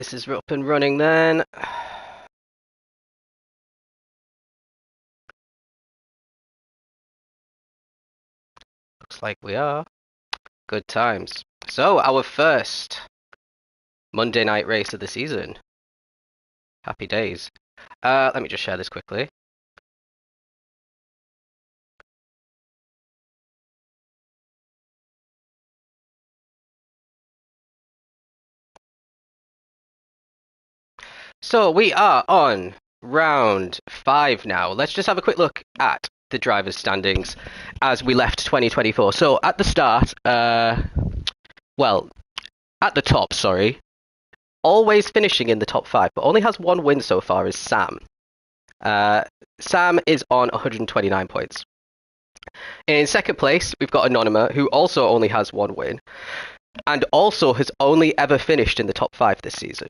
This is up and running then. Looks like we are. Good times. So, our first Monday night race of the season. Happy days. Let me just share this quickly. So, we are on round 5 now. Let's just have a quick look at the drivers' standings as we left 2024. So, at the start, well, at the top, sorry, always finishing in the top 5, but only has one win so far is Sam. Sam is on 129 points. In second place, we've got Anonymous, who also only has one win, and also has only ever finished in the top 5 this season.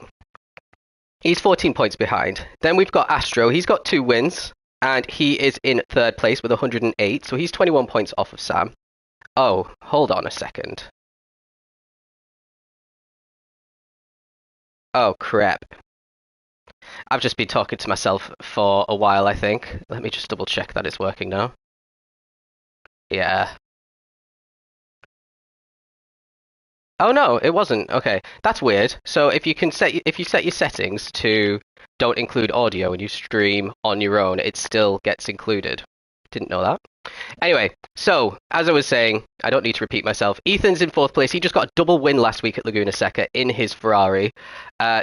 He's 14 points behind. Then we've got Astro, he's got 2 wins, and he is in third place with 108, so he's 21 points off of Sam. Oh, hold on a second. Oh, crap. I've just been talking to myself for a while, I think. Let me just double check that it's working now. Yeah. Oh no, it wasn't. Okay, that's weird. So if you set your settings to don't include audio and you stream on your own, it still gets included. Didn't know that. Anyway, so as I was saying, I don't need to repeat myself. Ethan's in fourth place. He just got a double win last week at Laguna Seca in his Ferrari.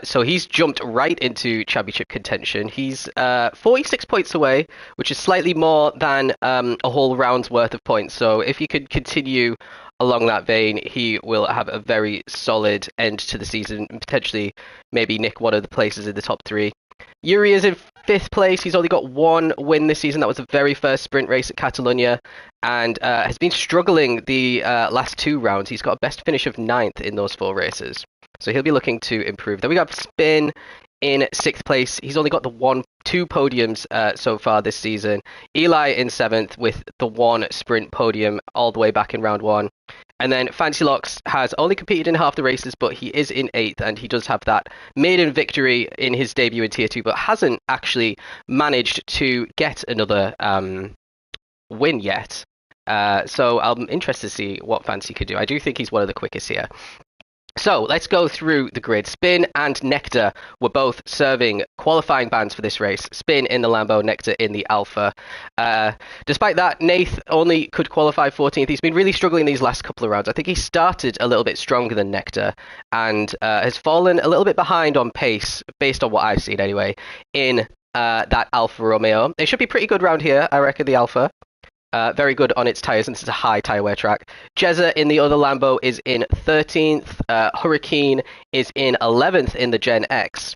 So he's jumped right into championship contention. He's 46 points away, which is slightly more than a whole round's worth of points. So if he could continue along that vein, he will have a very solid end to the season and potentially maybe nick one of the places in the top 3. Yuri is in fifth place. He's only got one win this season. That was the very first sprint race at Catalonia, and has been struggling the last 2 rounds. He's got a best finish of 9th in those 4 races, so he'll be looking to improve. Then we got Spin in 6th place. He's only got the 2 podiums so far this season. Eli in 7th with the 1 sprint podium all the way back in round 1. And then Fancy Locks has only competed in half the races, but he is in 8th, and he does have that maiden victory in his debut in Tier 2, but hasn't actually managed to get another win yet. So I'm interested to see what Fancy could do. I do think he's one of the quickest here. So let's go through the grid. Spin and Nectar were both serving qualifying bans for this race. Spin in the Lambo, Nectar in the Alpha. Despite that, Nath only could qualify 14th. He's been really struggling these last couple of rounds. I think he started a little bit stronger than Nectar and has fallen a little bit behind on pace, based on what I've seen anyway, in that Alfa Romeo. It should be pretty good round here, I reckon, the Alpha. Very good on its tyres, and this is a high tyre wear track. Jezza in the other Lambo is in 13th. Hurricane is in 11th in the Gen X.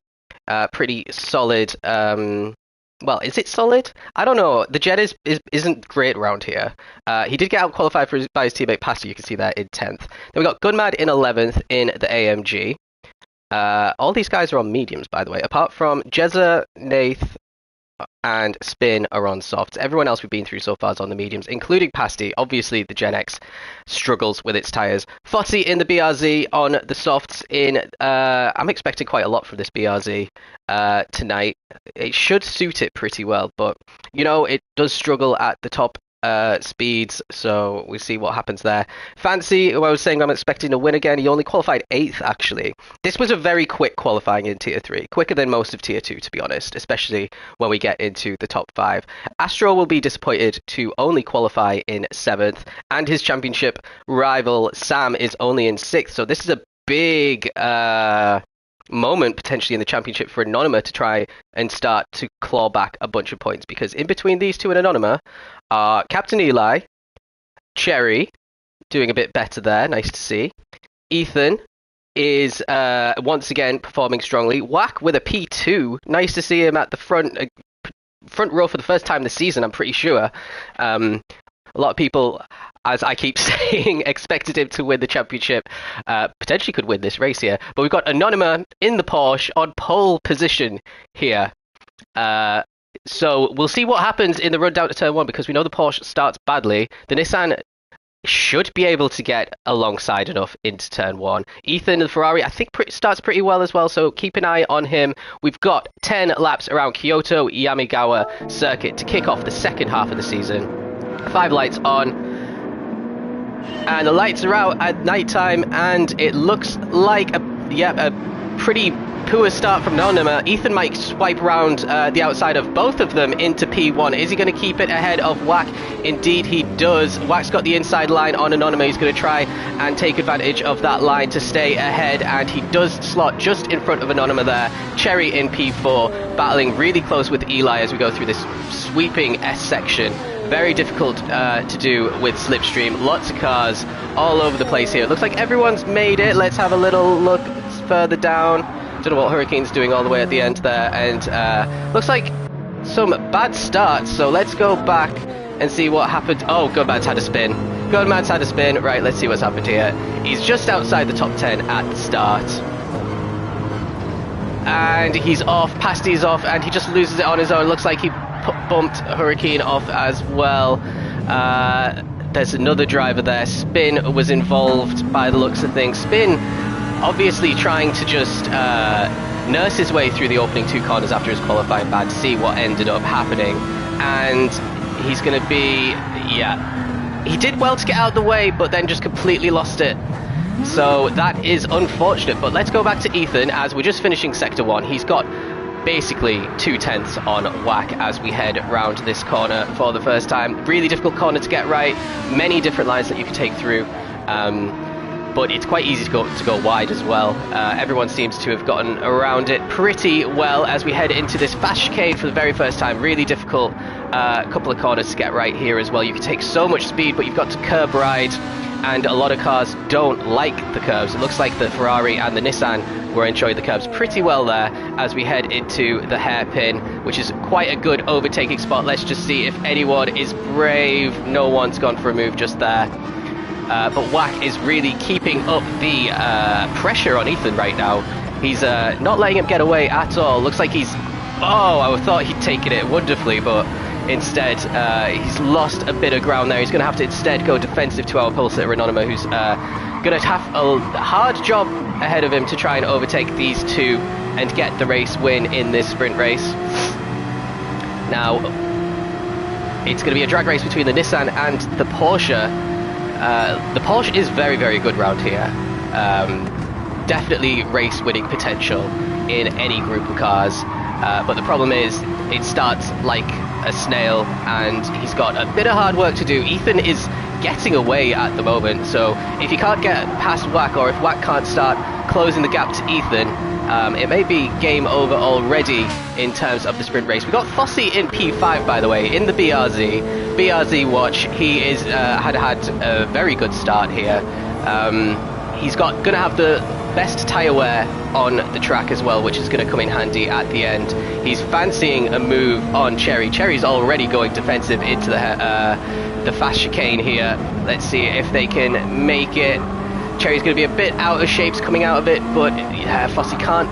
Pretty solid. Well, is it solid? I don't know. The Gen isn't great around here. He did get out qualified by his teammate Pastor. You can see that in 10th. Then we got Gunmad in 11th in the AMG. All these guys are on mediums, by the way, apart from Jezza, Nath, and Spin are on softs. Everyone else we've been through so far is on the mediums, including Pasty. Obviously, the Gen X struggles with its tyres. Fossey in the BRZ on the softs in... I'm expecting quite a lot from this BRZ tonight. It should suit it pretty well, but, you know, it does struggle at the top speeds, so we'll see what happens there. Fancy, who I was saying I'm expecting to win again, he only qualified 8th, actually. This was a very quick qualifying in Tier 3, quicker than most of Tier 2, to be honest, especially when we get into the top 5. Astro will be disappointed to only qualify in 7th, and his championship rival Sam is only in 6th, so this is a big moment potentially in the championship for Anonymous to try and start to claw back a bunch of points, because in between these two and Anonymous are Captain Eli, Cherry doing a bit better there, nice to see. Ethan is once again performing strongly. Whack with a P2, nice to see him at the front row for the first time this season, I'm pretty sure. A lot of people, as I keep saying, expected him to win the championship. Potentially could win this race here. But we've got Anonymous in the Porsche on pole position here. So we'll see what happens in the run down to turn 1, because we know the Porsche starts badly. The Nissan should be able to get alongside enough into turn one. Ethan, the Ferrari, I think starts pretty well as well, so keep an eye on him. We've got 10 laps around Kyoto Yamigawa circuit to kick off the second half of the season. 5 lights on, and the lights are out at night time, and it looks like a pretty poor start from Anonymous. Ethan might swipe around the outside of both of them into P1. Is he going to keep it ahead of Wack? Indeed he does. Wack's got the inside line on Anonymous. He's going to try and take advantage of that line to stay ahead, and he does slot just in front of Anonymous there. Cherry in P4, battling really close with Eli as we go through this sweeping S section. Very difficult to do with Slipstream. Lots of cars all over the place here. It looks like everyone's made it. Let's have a little look further down. Don't know what Hurricane's doing all the way at the end there, and looks like some bad starts, so let's go back and see what happened. Oh, Goodman's had a spin. Goodman's had a spin. Right, let's see what's happened here. He's just outside the top 10 at the start. And he's off, Pasty's off, and he just loses it on his own. Looks like he bumped Hurricane off as well. There's another driver there. Spin was involved by the looks of things. Spin obviously trying to just nurse his way through the opening 2 corners after his qualifying ban to see what ended up happening. And he's going to be, he did well to get out of the way, but then just completely lost it. So that is unfortunate. But let's go back to Ethan as we're just finishing Sector 1. He's got basically 2/10 on Wack as we head round this corner for the first time. Really difficult corner to get right. Many different lines that you can take through. But it's quite easy to go wide as well. Everyone seems to have gotten around it pretty well as we head into this fast chicane for the very first time. Really difficult couple of corners to get right here as well. You can take so much speed, but you've got to curb ride, and a lot of cars don't like the curves. It looks like the Ferrari and the Nissan were enjoying the curves pretty well there as we head into the hairpin, which is quite a good overtaking spot. Let's just see if anyone is brave. No one's gone for a move just there. But Wack is really keeping up the pressure on Ethan right now. He's not letting him get away at all. Looks like he's... Oh, I thought he'd taken it wonderfully, but instead he's lost a bit of ground there. He's going to have to instead go defensive to our pole sitter Anonymous, who's going to have a hard job ahead of him to try and overtake these two and get the race win in this sprint race. Now, it's going to be a drag race between the Nissan and the Porsche. The Porsche is very, very good round here. Definitely race-winning potential in any group of cars. But the problem is, it starts like a snail, and he's got a bit of hard work to do. Ethan is getting away at the moment, so if he can't get past Wack, or if Wack can't start closing the gap to Ethan, it may be game over already in terms of the sprint race. We've got Fossey in P5, by the way, in the BRZ watch. He is had a very good start here. He's going to have the best tyre wear on the track as well, which is going to come in handy at the end. He's fancying a move on Cherry. Cherry's already going defensive into the fast chicane here. Let's see if they can make it. Cherry's going to be a bit out of shapes coming out of it, but Fossey can't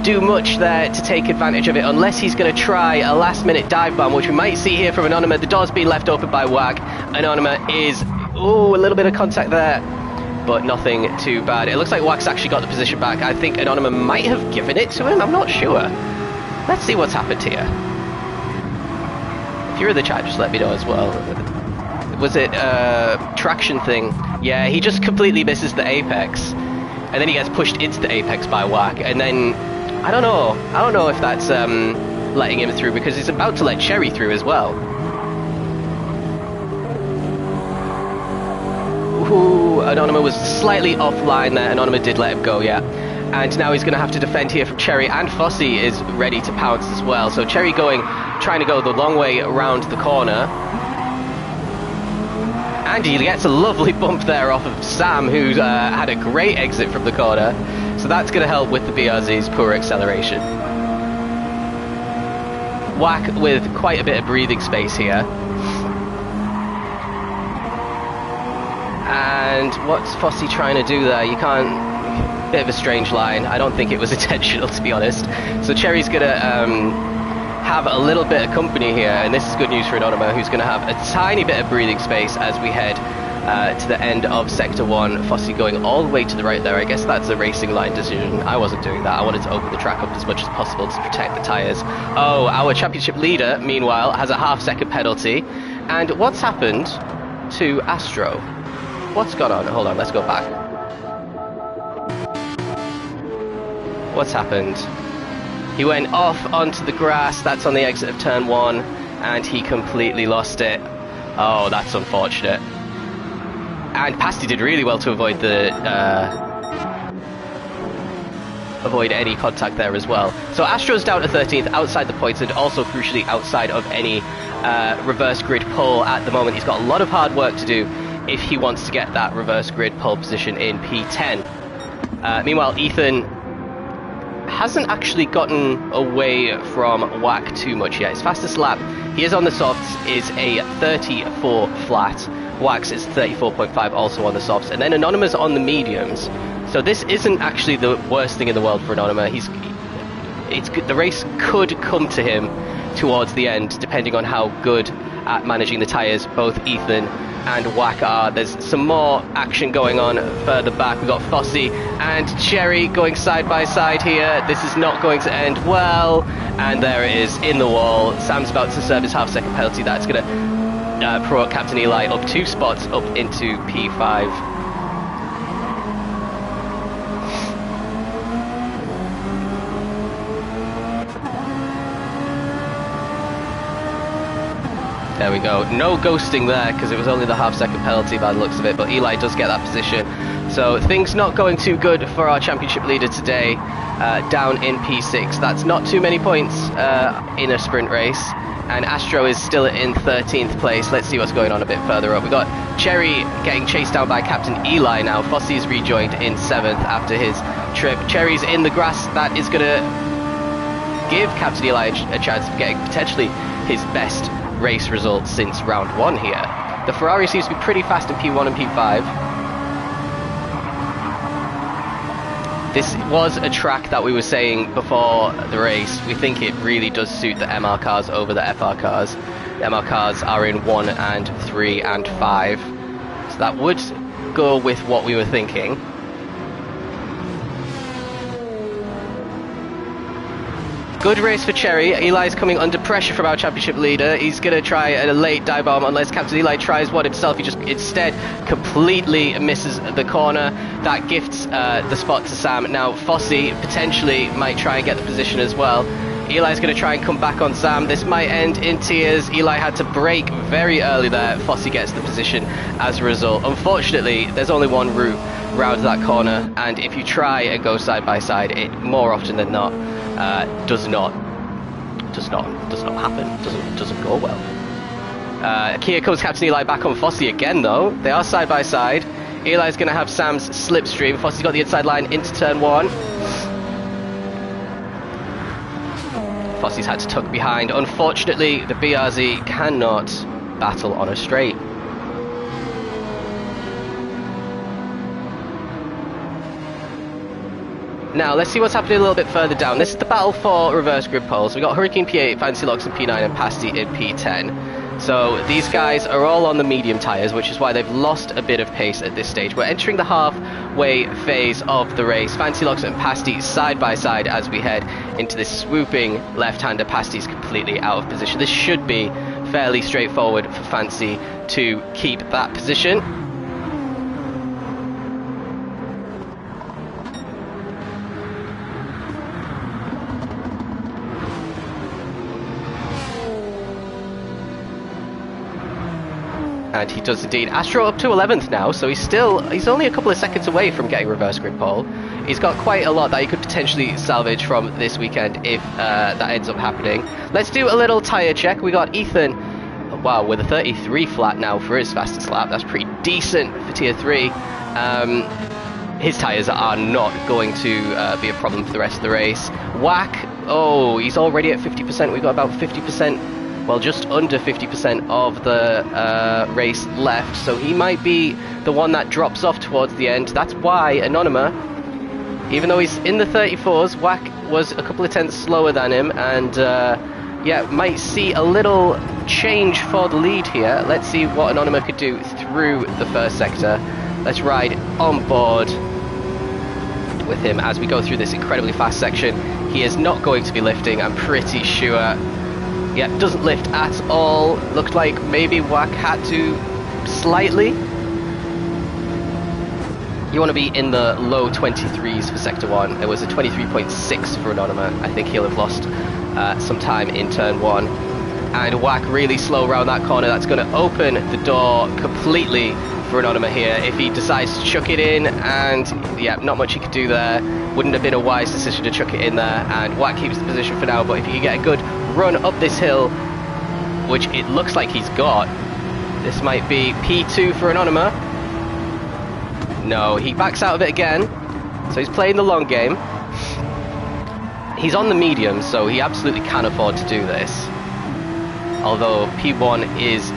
do much there to take advantage of it unless he's going to try a last-minute dive bomb, which we might see here from Anonymous. The door's being left open by Wack. Anonymous is... Ooh, a little bit of contact there, but nothing too bad. It looks like Wack's actually got the position back. I think Anonymous might have given it to him. I'm not sure. Let's see what's happened here. If you're in the chat, just let me know as well. Was it traction thing? Yeah, he just completely misses the apex, and then he gets pushed into the apex by Wack, and then I don't know if that's letting him through, because he's about to let Cherry through as well. Ooh, Anonymous was slightly offline there. Anonymous did let him go, yeah. And now he's going to have to defend here from Cherry, and Fossey is ready to pounce as well. So Cherry trying to go the long way around the corner. And he gets a lovely bump there off of Sam, who's had a great exit from the corner. So that's going to help with the BRZ's poor acceleration. Wack with quite a bit of breathing space here. And what's Fossey trying to do there? You can't... Bit of a strange line. I don't think it was intentional, to be honest. So Cherry's going to have a little bit of company here, and this is good news for Anonyma, who's going to have a tiny bit of breathing space as we head to the end of Sector 1. Fossey going all the way to the right there. I guess that's a racing line decision. I wasn't doing that. I wanted to open the track up as much as possible to protect the tyres. Oh, our championship leader, meanwhile, has a half-second penalty. And what's happened to Astro? What's gone on? Hold on, let's go back. What's happened? He went off onto the grass. That's on the exit of turn 1, and he completely lost it. Oh, that's unfortunate. And Pasty did really well to avoid the avoid any contact there as well. So Astro's down to 13th, outside the points, and also crucially outside of any reverse grid pull at the moment. He's got a lot of hard work to do if he wants to get that reverse grid pull position in P10. Meanwhile, Ethan hasn't actually gotten away from Whack too much yet. His fastest lap, he is on the softs, is a 34 flat. Wax is 34.5 also on the softs, and then Anonymous on the mediums. So this isn't actually the worst thing in the world for Anonymous. The race could come to him towards the end, depending on how good at managing the tyres both Ethan and Wack are. There's some more action going on further back. We've got Fossey and Cherry going side by side here. This is not going to end well, and there it is in the wall. Sam's about to serve his half-second penalty. That's going to promote Captain Eli up 2 spots up into P5. There we go. No ghosting there because it was only the half-second penalty by the looks of it, but Eli does get that position. So things not going too good for our championship leader today, down in P6. That's not too many points in a sprint race. And Astro is still in 13th place. Let's see what's going on a bit further up. We've got Cherry getting chased down by Captain Eli now. Fossey's rejoined in 7th after his trip. Cherry's in the grass. That is going to give Captain Eli a chance of getting potentially his best race result since round 1 here. The Ferrari seems to be pretty fast in P1 and P5. This was a track that we were saying before the race. We think it really does suit the MR cars over the FR cars. The MR cars are in 1 and 3 and 5. So that would go with what we were thinking. Good race for Cherry. Eli's coming under pressure from our championship leader. He's going to try a late dive bomb unless Captain Eli tries one himself. He just instead completely misses the corner. That gifts the spot to Sam. Now Fossey potentially might try and get the position as well. Eli's going to try and come back on Sam. This might end in tears. Eli had to brake very early there. Fossey gets the position as a result. Unfortunately, there's only one route round that corner, and if you try and go side by side, it more often than not does not happen. Doesn't go well. Here comes Captain Eli back on Fossey again, though. They are side by side. Eli's going to have Sam's slipstream. Fossey's got the inside line into turn 1. Fossey's had to tuck behind. Unfortunately, the BRZ cannot battle on a straight. Now, let's see what's happening a little bit further down. This is the battle for reverse grid poles. We've got Hurricane P8, Fancy Locks in P9, and Pasty in P10. So these guys are all on the medium tyres, which is why they've lost a bit of pace at this stage. We're entering the halfway phase of the race. Fancy Locks and Pasty side by side as we head into this swooping left-hander. Pasty's completely out of position. This should be fairly straightforward for Fancy to keep that position. And he does indeed. Astro up to 11th now, so he's only a couple of seconds away from getting reverse grid pole. He's got quite a lot that he could potentially salvage from this weekend if that ends up happening. Let's do a little tyre check. We got Ethan, wow, with a 33 flat now for his fastest lap. That's pretty decent for tier 3. His tyres are not going to be a problem for the rest of the race. Whack, oh, he's already at 50%. We've got about 50%. Well, just under 50% of the race left, so he might be the one that drops off towards the end. That's why Anonyma, even though he's in the 34s, Whack was a couple of tenths slower than him, and yeah, might see a little change for the lead here. Let's see what Anonymous could do through the first sector. Let's ride on board with him as we go through this incredibly fast section. He is not going to be lifting, I'm pretty sure. Yeah, doesn't lift at all. Looked like maybe Wack had to slightly. You want to be in the low 23s for Sector 1. It was a 23.6 for Anonymous. I think he'll have lost some time in turn 1. And Wack really slow around that corner. That's going to open the door completely for Anonymous here. If he decides to chuck it in, and yeah, not much he could do there. Wouldn't have been a wise decision to chuck it in there. And Wack keeps the position for now, but if he can get a good run up this hill, which it looks like he's got, this might be P2 for Anonymous. No, he backs out of it again, so he's playing the long game. He's on the medium, so he absolutely can afford to do this. Although P1 is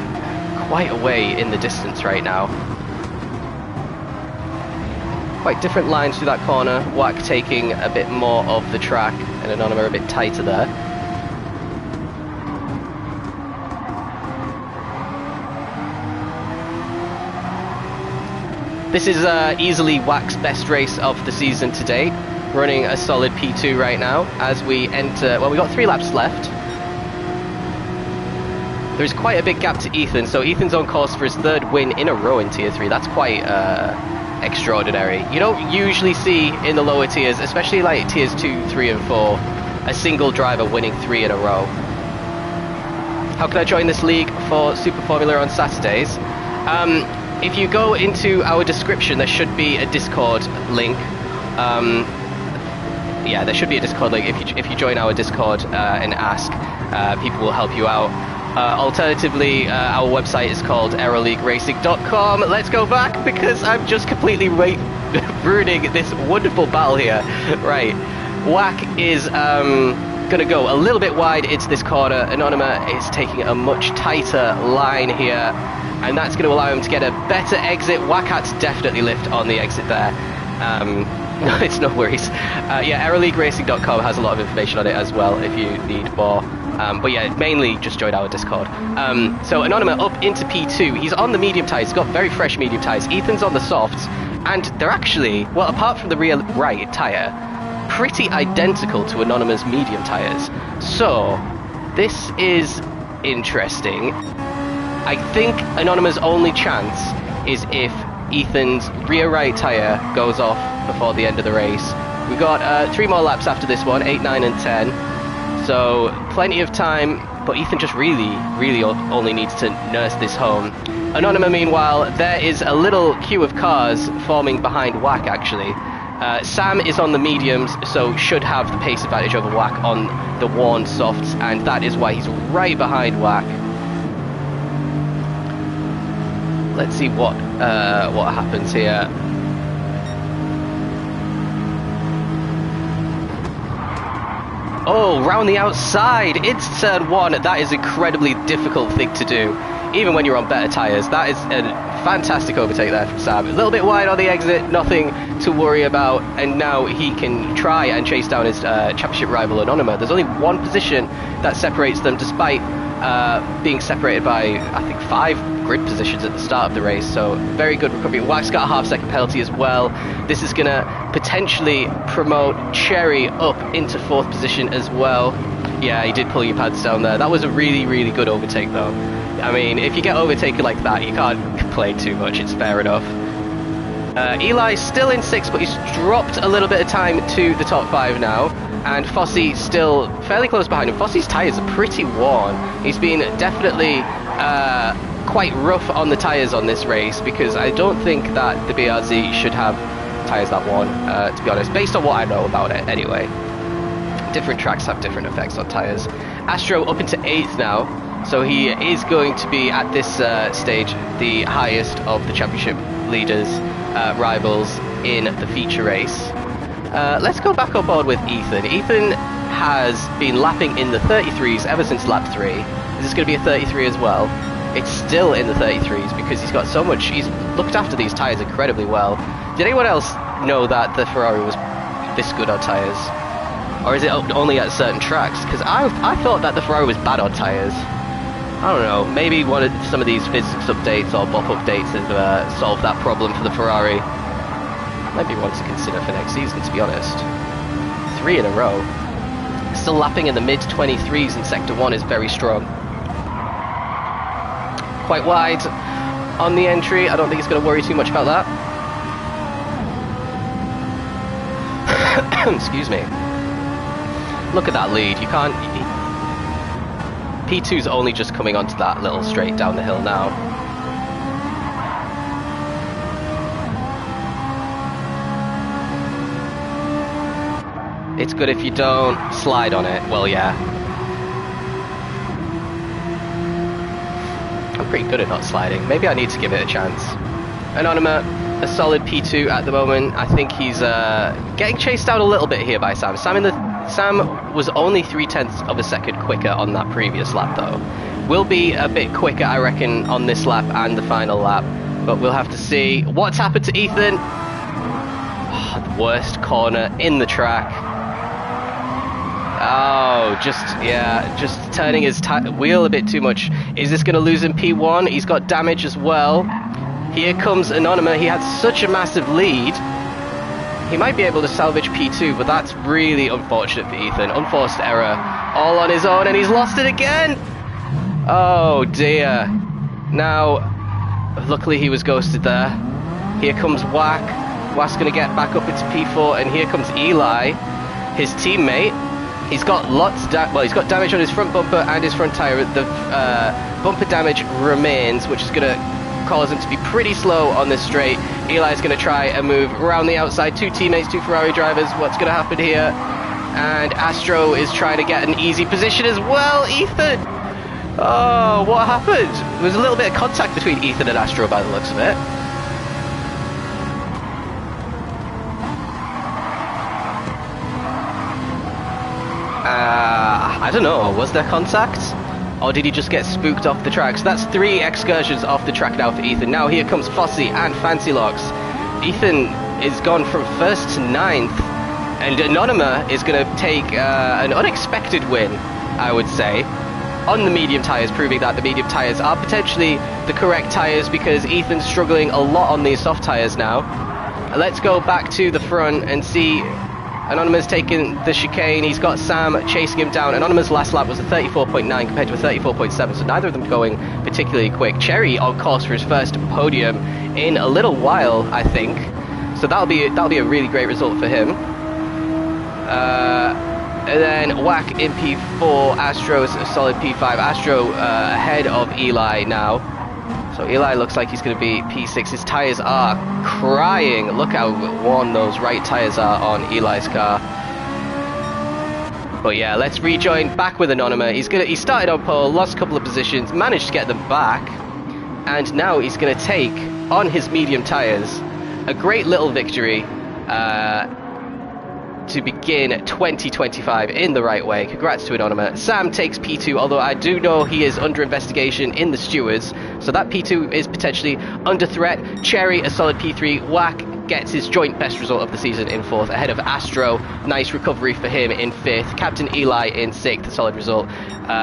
quite away in the distance right now. Quite different lines through that corner. Wack taking a bit more of the track, and Anonymous a bit tighter there. This is easily Wack's best race of the season to date, running a solid P2 right now as we enter, well, we got 3 laps left. There's quite a big gap to Ethan, so Ethan's on course for his 3rd win in a row in Tier 3. That's quite extraordinary. You don't usually see in the lower tiers, especially like Tiers 2, 3 and 4, a single driver winning 3 in a row. How can I join this league for Super Formula on Saturdays? If you go into our description, there should be a Discord link. Yeah, there should be a Discord link. If you join our Discord and ask, people will help you out. Alternatively, our website is called aeroleagueracing.com. Let's go back because I'm just completely ruining this wonderful battle here. Right, Wack is going to go a little bit wide into this corner. Anonymous is taking a much tighter line here, and that's going to allow him to get a better exit. Wack had to definitely lift on the exit there. No, it's no worries. Yeah, aeroleagueracing.com has a lot of information on it as well if you need more. But yeah, mainly just join our Discord. So Anonymous up into P2. He's on the medium tyres. He's got very fresh medium tyres. Ethan's on the softs. And they're actually, well, apart from the rear right tyre, pretty identical to Anonymous' medium tyres. So this is interesting. I think Anonymous' only chance is if Ethan's rear right tyre goes off before the end of the race. We've got 3 more laps after this one, 8, 9 and 10. So plenty of time, but Ethan just really only needs to nurse this home. Anonymous, meanwhile, there is a little queue of cars forming behind Wack actually. Sam is on the mediums, so should have the pace advantage over Wack on the worn softs, and that is why he's right behind Wack. Let's see what happens here. Oh, round the outside, it's turn 1. That is an incredibly difficult thing to do, even when you're on better tyres. That is a fantastic overtake there from Sam. A little bit wide on the exit, nothing to worry about, and now he can try and chase down his championship rival Anonymous. There's only 1 position that separates them, despite being separated by, I think, 5 grid positions at the start of the race, so very good recovery. Wack's got a half-second penalty as well. This is going to potentially promote Cherry up into 4th position as well. Yeah, he did pull your pads down there. That was a really good overtake though. I mean, if you get overtaken like that, you can't complain too much, it's fair enough. Eli's still in 6th, but he's dropped a little bit of time to the top 5 now. And Fossey still fairly close behind him. Fossey's tyres are pretty worn. He's been definitely quite rough on the tyres on this race, because I don't think that the BRZ should have tyres that worn, to be honest, based on what I know about it anyway. Different tracks have different effects on tyres. Astro up into 8th now, so he is going to be at this stage the highest of the championship leaders, rivals in the feature race. Let's go back on board with Ethan. Ethan has been lapping in the 33s ever since lap 3. Is this going to be a 33 as well? It's still in the 33s because he's got so much, he's looked after these tyres incredibly well. Did anyone else know that the Ferrari was this good on tyres? Or is it only at certain tracks? Because I thought that the Ferrari was bad on tyres. I don't know, maybe some of these physics updates or BOP updates have solved that problem for the Ferrari. Maybe one to consider for next season, to be honest. 3 in a row. Still lapping in the mid-23s in Sector 1 is very strong. Quite wide on the entry. I don't think he's going to worry too much about that. Excuse me. Look at that lead. You can't... P2's only just coming onto that little straight down the hill now. It's good if you don't slide on it. Well, yeah. I'm pretty good at not sliding. Maybe I need to give it a chance. Anonyma, a solid P2 at the moment. I think he's getting chased out a little bit here by Sam. Sam was only 0.3 of a second quicker on that previous lap, though. Will be a bit quicker, I reckon, on this lap and the final lap. But we'll have to see what's happened to Ethan. Oh, the worst corner in the track. Oh, just turning his wheel a bit too much. Is this going to lose him P1? He's got damage as well. Here comes Anonyma. He had such a massive lead. He might be able to salvage P2, but that's really unfortunate for Ethan. Unforced error. All on his own, and he's lost it again! Oh, dear. Now, luckily he was ghosted there. Here comes Wack. Wack's going to get back up into P4, and here comes Eli, his teammate. He's got he's got damage on his front bumper and his front tyre. The bumper damage remains, which is going to cause him to be pretty slow on this straight. Eli's going to try and move around the outside. 2 teammates, 2 Ferrari drivers. What's going to happen here? And Astro is trying to get an easy position as well. Ethan! Oh, what happened? There was a little bit of contact between Ethan and Astro by the looks of it. I don't know, was there contact? Or did he just get spooked off the track? So that's 3 excursions off the track now for Ethan. Now here comes Fossey and Fancy Locks. Ethan is gone from 1st to 9th. And Anonyma is going to take an unexpected win, I would say, on the medium tyres, proving that the medium tyres are potentially the correct tyres because Ethan's struggling a lot on these soft tyres now. Let's go back to the front and see... Anonyma's taking the chicane. He's got Sam chasing him down. Anonyma's last lap was a 34.9 compared to a 34.7, so neither of them going particularly quick. Cherry on course for his first podium in a little while, I think. So that'll be a really great result for him. And then Wack in P4. Astro's a solid P5. Astro ahead of Eli now. So Eli looks like he's going to be P6. His tyres are crying. Look how worn those right tyres are on Eli's car. But yeah, let's rejoin back with Anonyma. He started on pole, lost a couple of positions, managed to get them back, and now he's going to take on his medium tyres a great little victory to begin 2025 in the right way. Congrats to Anonyma. Sam takes P2, although I do know he is under investigation in the stewards, so that P2 is potentially under threat. Cherry, a solid P3. Wack gets his joint best result of the season in 4th, ahead of Astro. Nice recovery for him in 5th. Captain Eli in 6th, a solid result.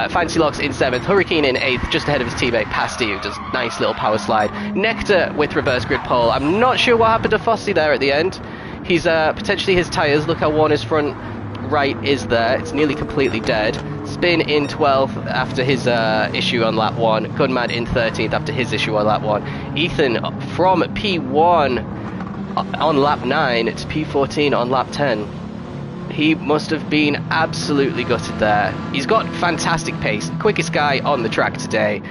Fancy Locks in 7th. Hurricane in 8th, just ahead of his teammate Pasty, who does nice little power slide. Nectar with reverse grid pole. I'm not sure what happened to Fossey there at the end. He's potentially his tyres. Look how worn his front right is there. It's nearly completely dead. Spin in 12th after his issue on lap 1. Gunman in 13th after his issue on lap 1. Ethan from P1 on lap 9 to P14 on lap 10. He must have been absolutely gutted there. He's got fantastic pace. Quickest guy on the track today.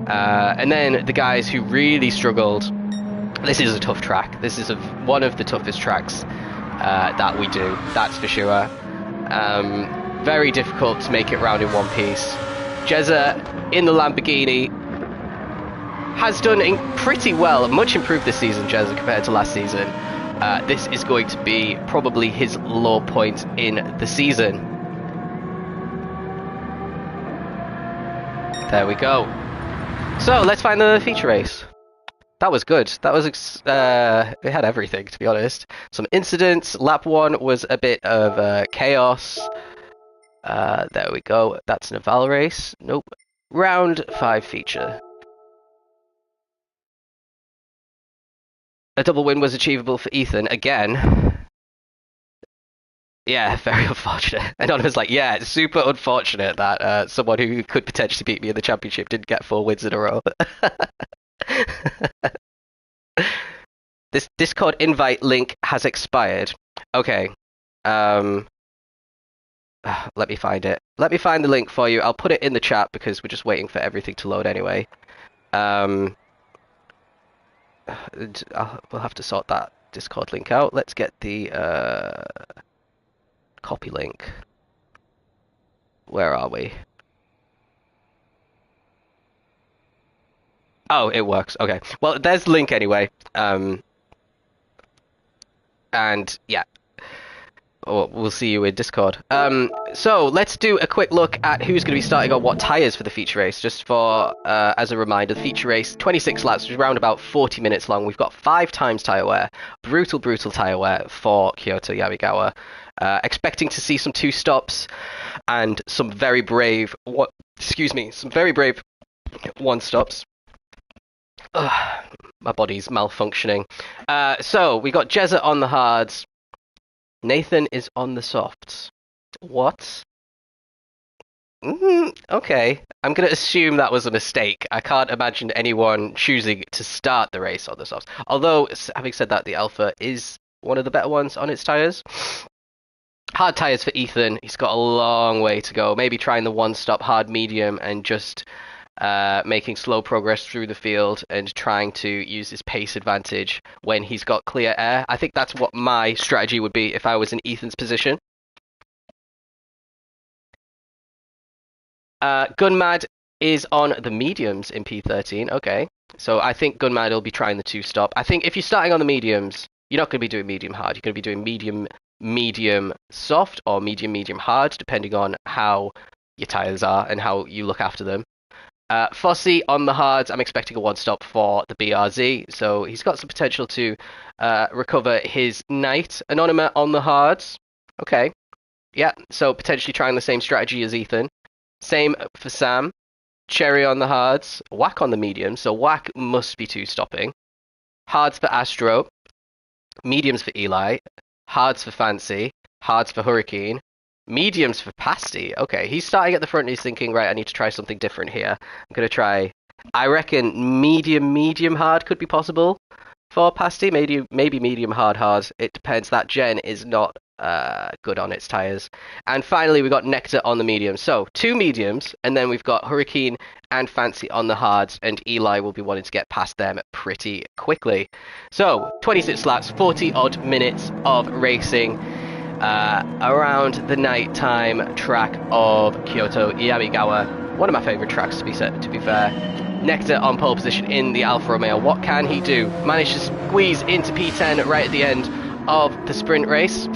And then the guys who really struggled. This is a tough track. This is one of the toughest tracks that we do, that's for sure. Very difficult to make it round in one piece. Jezza in the Lamborghini has done pretty well, much improved this season, Jezza, compared to last season. This is going to be probably his low point in the season. There we go. So let's find the feature race. That was good. That was it had everything, to be honest. Some incidents. Lap 1 was a bit of chaos. There we go. That's an Naval race. Nope. Round 5 feature. A double win was achievable for Ethan again. Yeah, very unfortunate. Anonymous like, yeah, it's super unfortunate that someone who could potentially beat me in the championship didn't get 4 wins in a row. This Discord invite link has expired. Okay. Let me find it. Let me find the link for you. I'll put it in the chat because we're just waiting for everything to load anyway. We'll have to sort that Discord link out. Let's get the copy link. Where are we? Oh, it works. Okay. Well, there's the link anyway. And yeah. Oh, we'll see you in Discord. So let's do a quick look at who's going to be starting on what tyres for the feature race. Just for as a reminder, the feature race, 26 laps, which is around about 40 minutes long. We've got 5 times tyre wear, brutal tyre wear for Kyoto Yamigawa. Expecting to see some 2 stops and some very brave, some very brave 1 stops. Ugh, my body's malfunctioning. So we got Jezza on the hards. Nathan is on the softs. What? Okay. I'm going to assume that was a mistake. I can't imagine anyone choosing to start the race on the softs. Although, having said that, the Alpha is one of the better ones on its tyres. Hard tyres for Ethan. He's got a long way to go. Maybe trying the 1-stop hard medium and just making slow progress through the field and trying to use his pace advantage when he's got clear air. I think that's what my strategy would be if I was in Ethan's position. Gunmad is on the mediums in P13. Okay, so I think Gunmad will be trying the 2-stop. I think if you're starting on the mediums, you're not going to be doing medium hard. You're going to be doing medium soft or medium hard, depending on how your tires are and how you look after them. Fossey on the hards, I'm expecting a 1-stop for the BRZ, so he's got some potential to recover his night. Anonyma on the hards, okay. Yeah, so potentially trying the same strategy as Ethan. Same for Sam. Cherry on the hards, Whack on the medium, so Whack must be 2-stopping. Hards for Astro, mediums for Eli, hards for Fancy, hards for Hurricane, mediums for Pasty. Okay, he's starting at the front and he's thinking, right, I need to try something different here. I'm going to try, I reckon medium hard could be possible for Pasty. Maybe medium hard. It depends. That gen is not good on its tyres. And finally, we got Nectar on the medium. So 2 mediums, and then we've got Hurricane and Fancy on the hards, and Eli will be wanting to get past them pretty quickly. So 26 laps, 40 odd minutes of racing. Around the nighttime track of Kyoto Yamigawa, one of my favourite tracks to be fair. Nectar on pole position in the Alfa Romeo. What can he do? Managed to squeeze into P10 right at the end of the sprint race.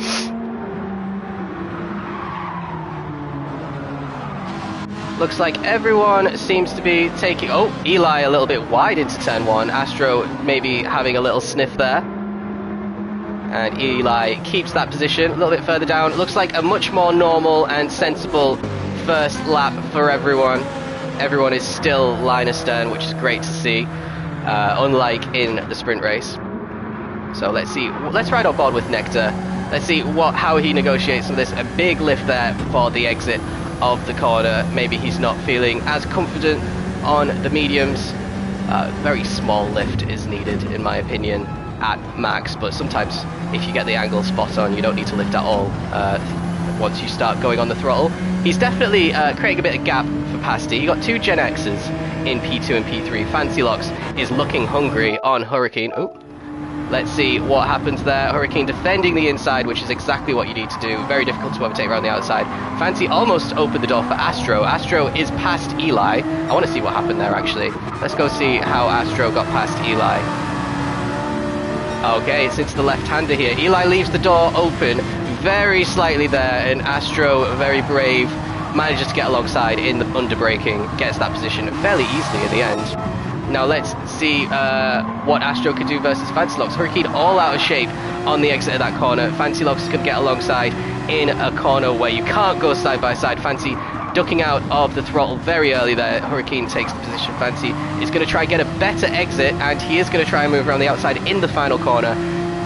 Looks like everyone seems to be taking... Oh, Eli a little bit wide into turn 1. Astro maybe having a little sniff there. And Eli keeps that position a little bit further down. It looks like a much more normal and sensible first lap for everyone. Everyone is still line astern, which is great to see, unlike in the sprint race. So let's see. Let's ride on board with Nectar. Let's see how he negotiates with this. A big lift there for the exit of the corner. Maybe he's not feeling as confident on the mediums. Very small lift is needed, in my opinion, at max, but sometimes if you get the angle spot on, you don't need to lift at all once you start going on the throttle. He's definitely creating a bit of gap for Pasty. You got 2 Gen X's in P2 and P3. Fancy Locks is looking hungry on Hurricane. Oh, let's see what happens there. Hurricane defending the inside, which is exactly what you need to do. Very difficult to overtake around the outside. Fancy almost opened the door for Astro. Astro is past Eli. I want to see what happened there, actually. Let's go see how Astro got past Eli. Okay, it's into the left-hander here. Eli leaves the door open very slightly there, and Astro, very brave, manages to get alongside in the underbraking, gets that position fairly easily in the end. Now let's see what Astro could do versus Fancy Locks. Hurricane all out of shape on the exit of that corner. Fancy Locks is going to get alongside in a corner where you can't go side by side. Fancy ducking out of the throttle very early there. Hurricane takes the position. Fancy is going to try and get a better exit, and he is going to try and move around the outside in the final corner.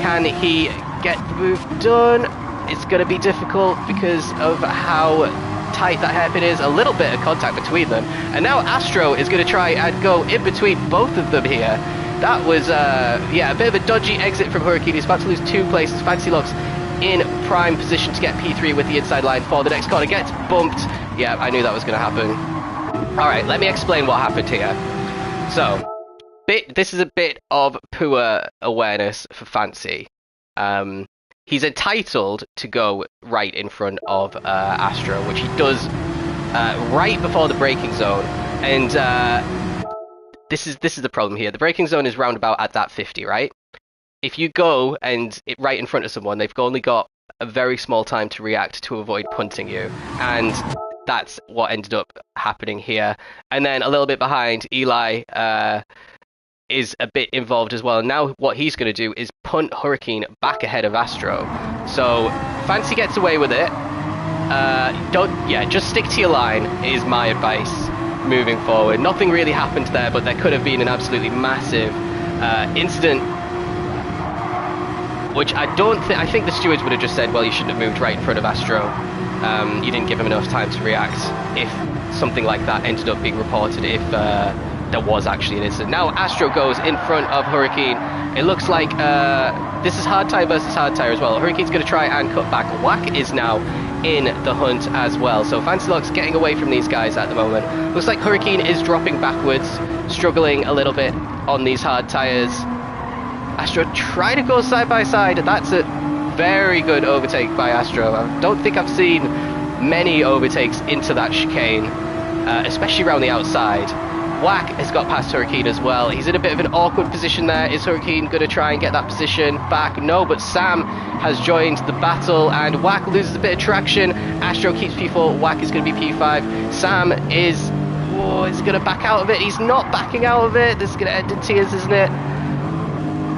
Can he get the move done? It's going to be difficult because of how tight that hairpin is. A little bit of contact between them, and now Astro is going to try and go in between both of them here. That was yeah, a bit of a dodgy exit from Hurricane. He's about to lose 2 places. Fancy Locks in prime position to get P3 with the inside line for the next corner. Gets bumped. Yeah, I knew that was going to happen. Alright, let me explain what happened here. So, this is a bit of poor awareness for Fancy. He's entitled to go right in front of Astro, which he does right before the braking zone. And this is the problem here. The braking zone is roundabout at that 50, right? If you go and right in front of someone, they've only got a very small time to react to avoid punting you. And that's what ended up happening here. And then a little bit behind, Eli is a bit involved as well. Now what he's going to do is punt Hurricane back ahead of Astro. So Fancy gets away with it. Just stick to your line is my advice moving forward. Nothing really happened there, but there could have been an absolutely massive incident, which I think the stewards would have just said, well, you shouldn't have moved right in front of Astro. You didn't give him enough time to react if something like that ended up being reported, if there was actually an incident. Now Astro goes in front of Hurricane. It looks like this is hard tire versus hard tire as well. Hurricane's going to try and cut back. Whack is now in the hunt as well. So Fancy Locks getting away from these guys at the moment. Looks like Hurricane is dropping backwards, struggling a little bit on these hard tires. Astro try to go side by side. That's a very good overtake by Astro. I don't think I've seen many overtakes into that chicane, especially around the outside. Whack has got past Hurricane as well. He's in a bit of an awkward position there. Is Hurricane going to try and get that position back? No, but Sam has joined the battle, and Whack loses a bit of traction. Astro keeps P4. Whack is going to be P5. Sam is going to back out of it. He's not backing out of it. This is going to end in tears, isn't it?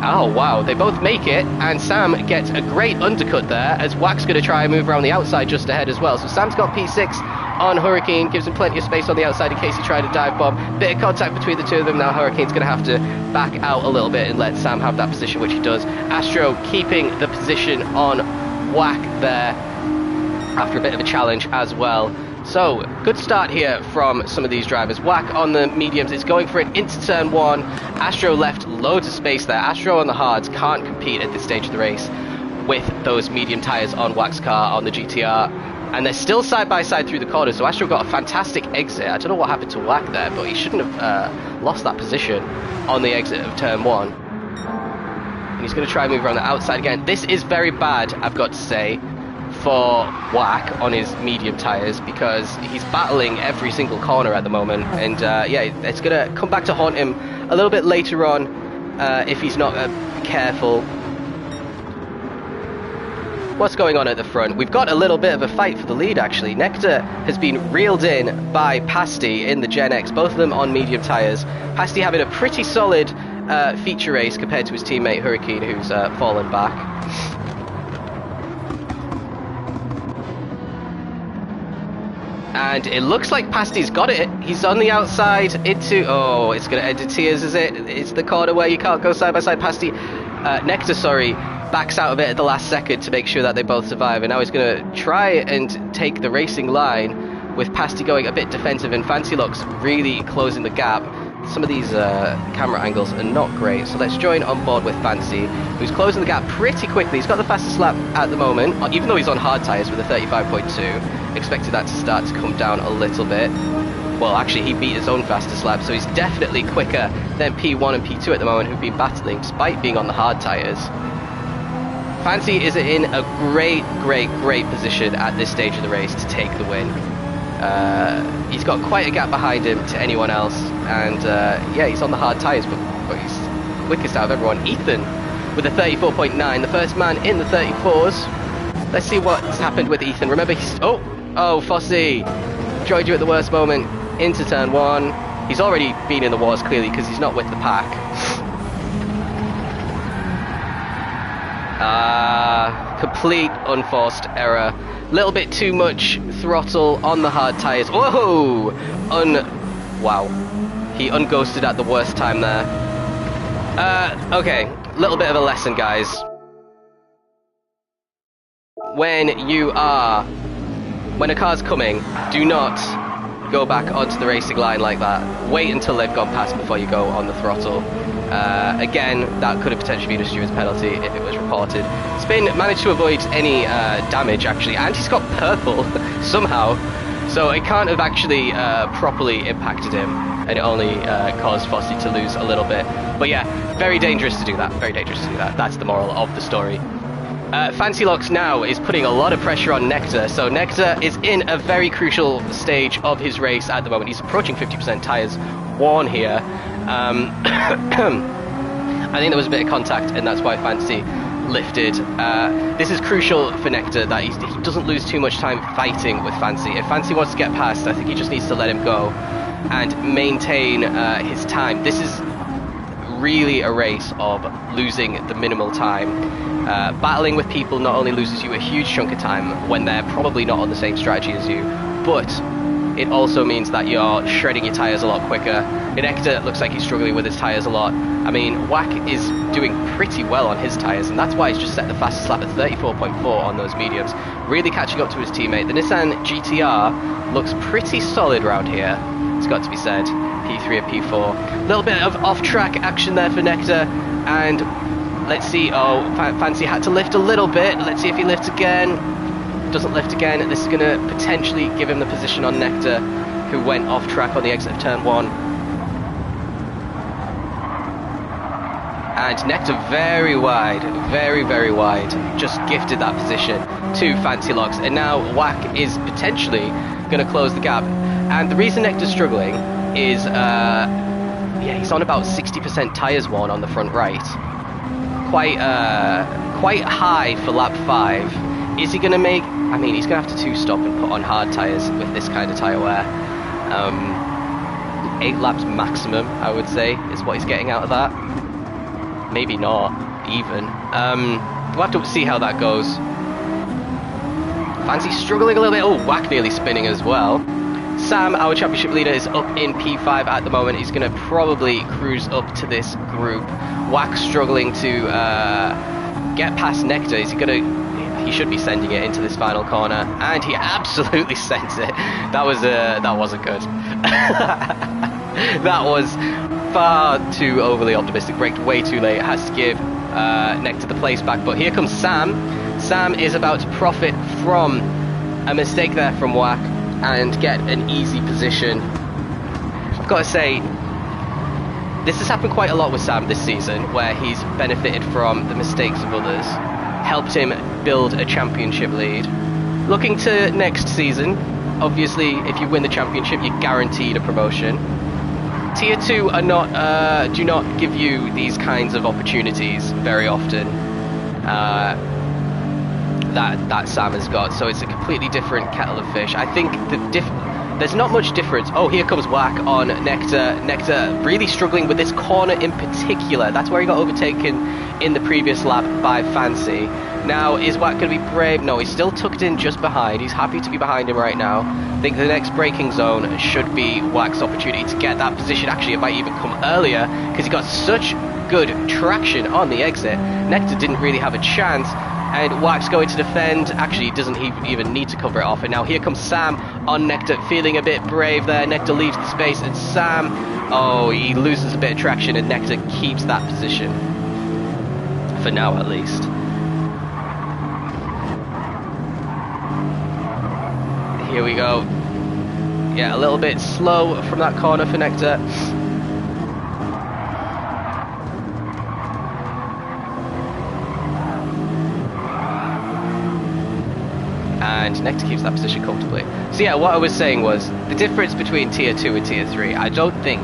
Oh wow, they both make it, and Sam gets a great undercut there as Whack's going to try and move around the outside just ahead as well. So Sam's got P6 on Hurricane, gives him plenty of space on the outside in case he tried to dive bomb. Bit of contact between the two of them. Now Hurricane's going to have to back out a little bit and let Sam have that position, which he does. Astro keeping the position on Whack there after a bit of a challenge as well. So, good start here from some of these drivers. Whack on the mediums is going for it into turn 1. Astro left loads of space there. Astro on the hards can't compete at this stage of the race with those medium tyres on Whack's car on the GTR. And they're still side by side through the corner, so Astro got a fantastic exit. I don't know what happened to Whack there, but he shouldn't have lost that position on the exit of turn 1. And he's going to try and move around the outside again. This is very bad, I've got to say, for Whack on his medium tyres, because he's battling every single corner at the moment, and yeah, it's going to come back to haunt him a little bit later on if he's not careful. What's going on at the front? We've got a little bit of a fight for the lead actually. Nectar has been reeled in by Pasty in the Gen X, both of them on medium tyres. Pasty having a pretty solid feature race compared to his teammate Hurricane, who's fallen back. And it looks like Pasty's got it. He's on the outside into... Oh, it's going to end in tears, is it? It's the corner where you can't go side by side. Pasty... Nectar, sorry, backs out of it at the last second to make sure that they both survive. And now he's going to try and take the racing line with Pasty going a bit defensive and Fancy Locks really closing the gap. Some of these camera angles are not great. So let's join on board with Fancy, who's closing the gap pretty quickly. He's got the fastest lap at the moment, even though he's on hard tyres with a 35.2. Expected that to start to come down a little bit. Well, actually, he beat his own fastest lap, so he's definitely quicker than P1 and P2 at the moment, who've been battling despite being on the hard tyres. Fancy is in a great position at this stage of the race to take the win. He's got quite a gap behind him to anyone else, and yeah, he's on the hard tyres, but he's quickest out of everyone. Ethan with a 34.9, the first man in the 34s. Let's see what's happened with Ethan. Remember, he's... Oh, Fossey joined you at the worst moment into turn 1. He's already been in the wars, clearly, because he's not with the pack. Complete unforced error. Little bit too much throttle on the hard tyres. Whoa! Wow. He unghosted at the worst time there. Okay. Little bit of a lesson, guys. When a car's coming, do not go back onto the racing line like that. Wait until they've gone past before you go on the throttle. Again, that could have potentially been a steward's penalty if it was reported. Spin managed to avoid any damage, actually, and he's got purple somehow, so it can't have actually properly impacted him, and it only caused Fossey to lose a little bit. But yeah, very dangerous to do that, very dangerous to do that. That's the moral of the story. Fancy Locks now is putting a lot of pressure on Nectar, so Nectar is in a very crucial stage of his race at the moment. He's approaching 50% tyres worn here. I think there was a bit of contact, and that's why Fancy lifted. This is crucial for Nectar, that he doesn't lose too much time fighting with Fancy. If Fancy wants to get past, I think he just needs to let him go and maintain his time. This is really a race of losing the minimal time. Battling with people not only loses you a huge chunk of time when they're probably not on the same strategy as you, but it also means that you're shredding your tyres a lot quicker. Nectar looks like he's struggling with his tyres a lot. I mean, Wack is doing pretty well on his tyres, and that's why he's just set the fastest lap at 34.4 on those mediums, really catching up to his teammate. The Nissan GTR looks pretty solid around here, it's got to be said. P3 and P4. A little bit of off-track action there for Nectar, and let's see. Oh, Fancy had to lift a little bit. Let's see if he lifts again. Doesn't lift again. This is going to potentially give him the position on Nectar, who went off track on the exit of turn 1. And Nectar very wide, very, very wide. Just gifted that position to Fancy Locks. And now Wack is potentially going to close the gap. And the reason Nectar's struggling is, yeah, he's on about 60% tyres worn on the front right. Quite high for lap 5. Is he going to make... I mean, he's going to have to two-stop and put on hard tyres with this kind of tyre wear. 8 laps maximum, I would say, is what he's getting out of that. Maybe not, even. We'll have to see how that goes. Fancy struggling a little bit. Oh, Wack nearly spinning as well. Sam, our championship leader, is up in P5 at the moment. He's going to probably cruise up to this group. Wack struggling to get past Nectar. Is he going to... He should be sending it into this final corner, and he absolutely sent it. That wasn't good. That was far too overly optimistic. Braked way too late. Has to give Nectar the place back. But here comes Sam. Sam is about to profit from a mistake there from Wack and get an easy position. I've got to say, this has happened quite a lot with Sam this season, where he's benefited from the mistakes of others, helped him build a championship lead. Looking to next season, obviously if you win the championship you're guaranteed a promotion. Tier 2 are not, do not give you these kinds of opportunities very often, that Sam has got, so it's a completely different kettle of fish. I think there's not much difference. Oh, here comes Wack on Nectar. Nectar really struggling with this corner in particular. That's where he got overtaken in the previous lap by Fancy. Now, is Wack going to be brave? No, he's still tucked in just behind. He's happy to be behind him right now. I think the next braking zone should be Wack's opportunity to get that position. Actually, it might even come earlier because he got such good traction on the exit. Nectar didn't really have a chance. And Wack's going to defend. Actually, he doesn't even need to cover it off. And now here comes Sam on Nectar, feeling a bit brave there. Nectar leaves the space, and Sam, oh, he loses a bit of traction, and Nectar keeps that position. For now, at least. Here we go. Yeah, a little bit slow from that corner for Nectar. And Nectar keeps that position comfortably. So yeah, what I was saying was, the difference between Tier 2 and Tier 3, I don't think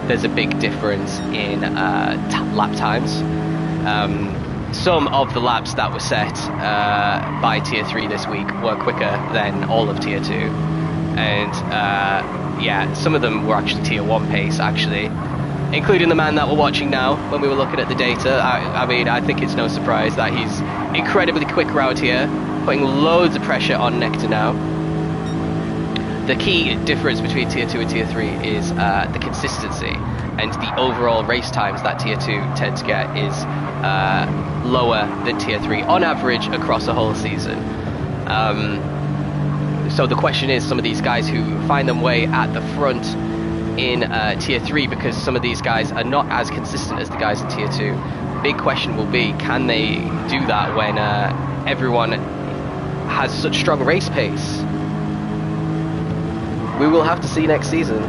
there's a big difference in lap times. Some of the laps that were set by Tier 3 this week were quicker than all of Tier 2. And yeah, some of them were actually tier 1 pace, actually. Including the man that we're watching now, when we were looking at the data. I mean, I think it's no surprise that he's incredibly quick round here, putting loads of pressure on Nectar now. The key difference between tier 2 and tier 3 is the consistency, and the overall race times that tier 2 tend to get is lower than tier 3 on average across a whole season. So the question is, some of these guys who find them way at the front in tier 3, because some of these guys are not as consistent as the guys in tier 2, big question will be, can they do that when everyone has such strong race pace? We will have to see next season.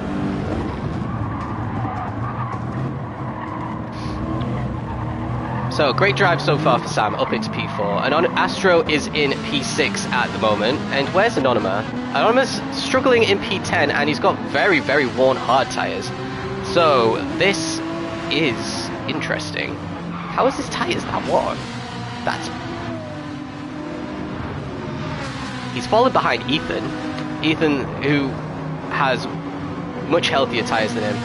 So, great drive so far for Sam, up into P4. And Astro is in P6 at the moment. And where's Anonymous? Anonymous struggling in P10, and he's got very, very worn hard tyres. So, this is interesting. How is his tyres that worn? He's fallen behind Ethan. Ethan, who has much healthier tyres than him.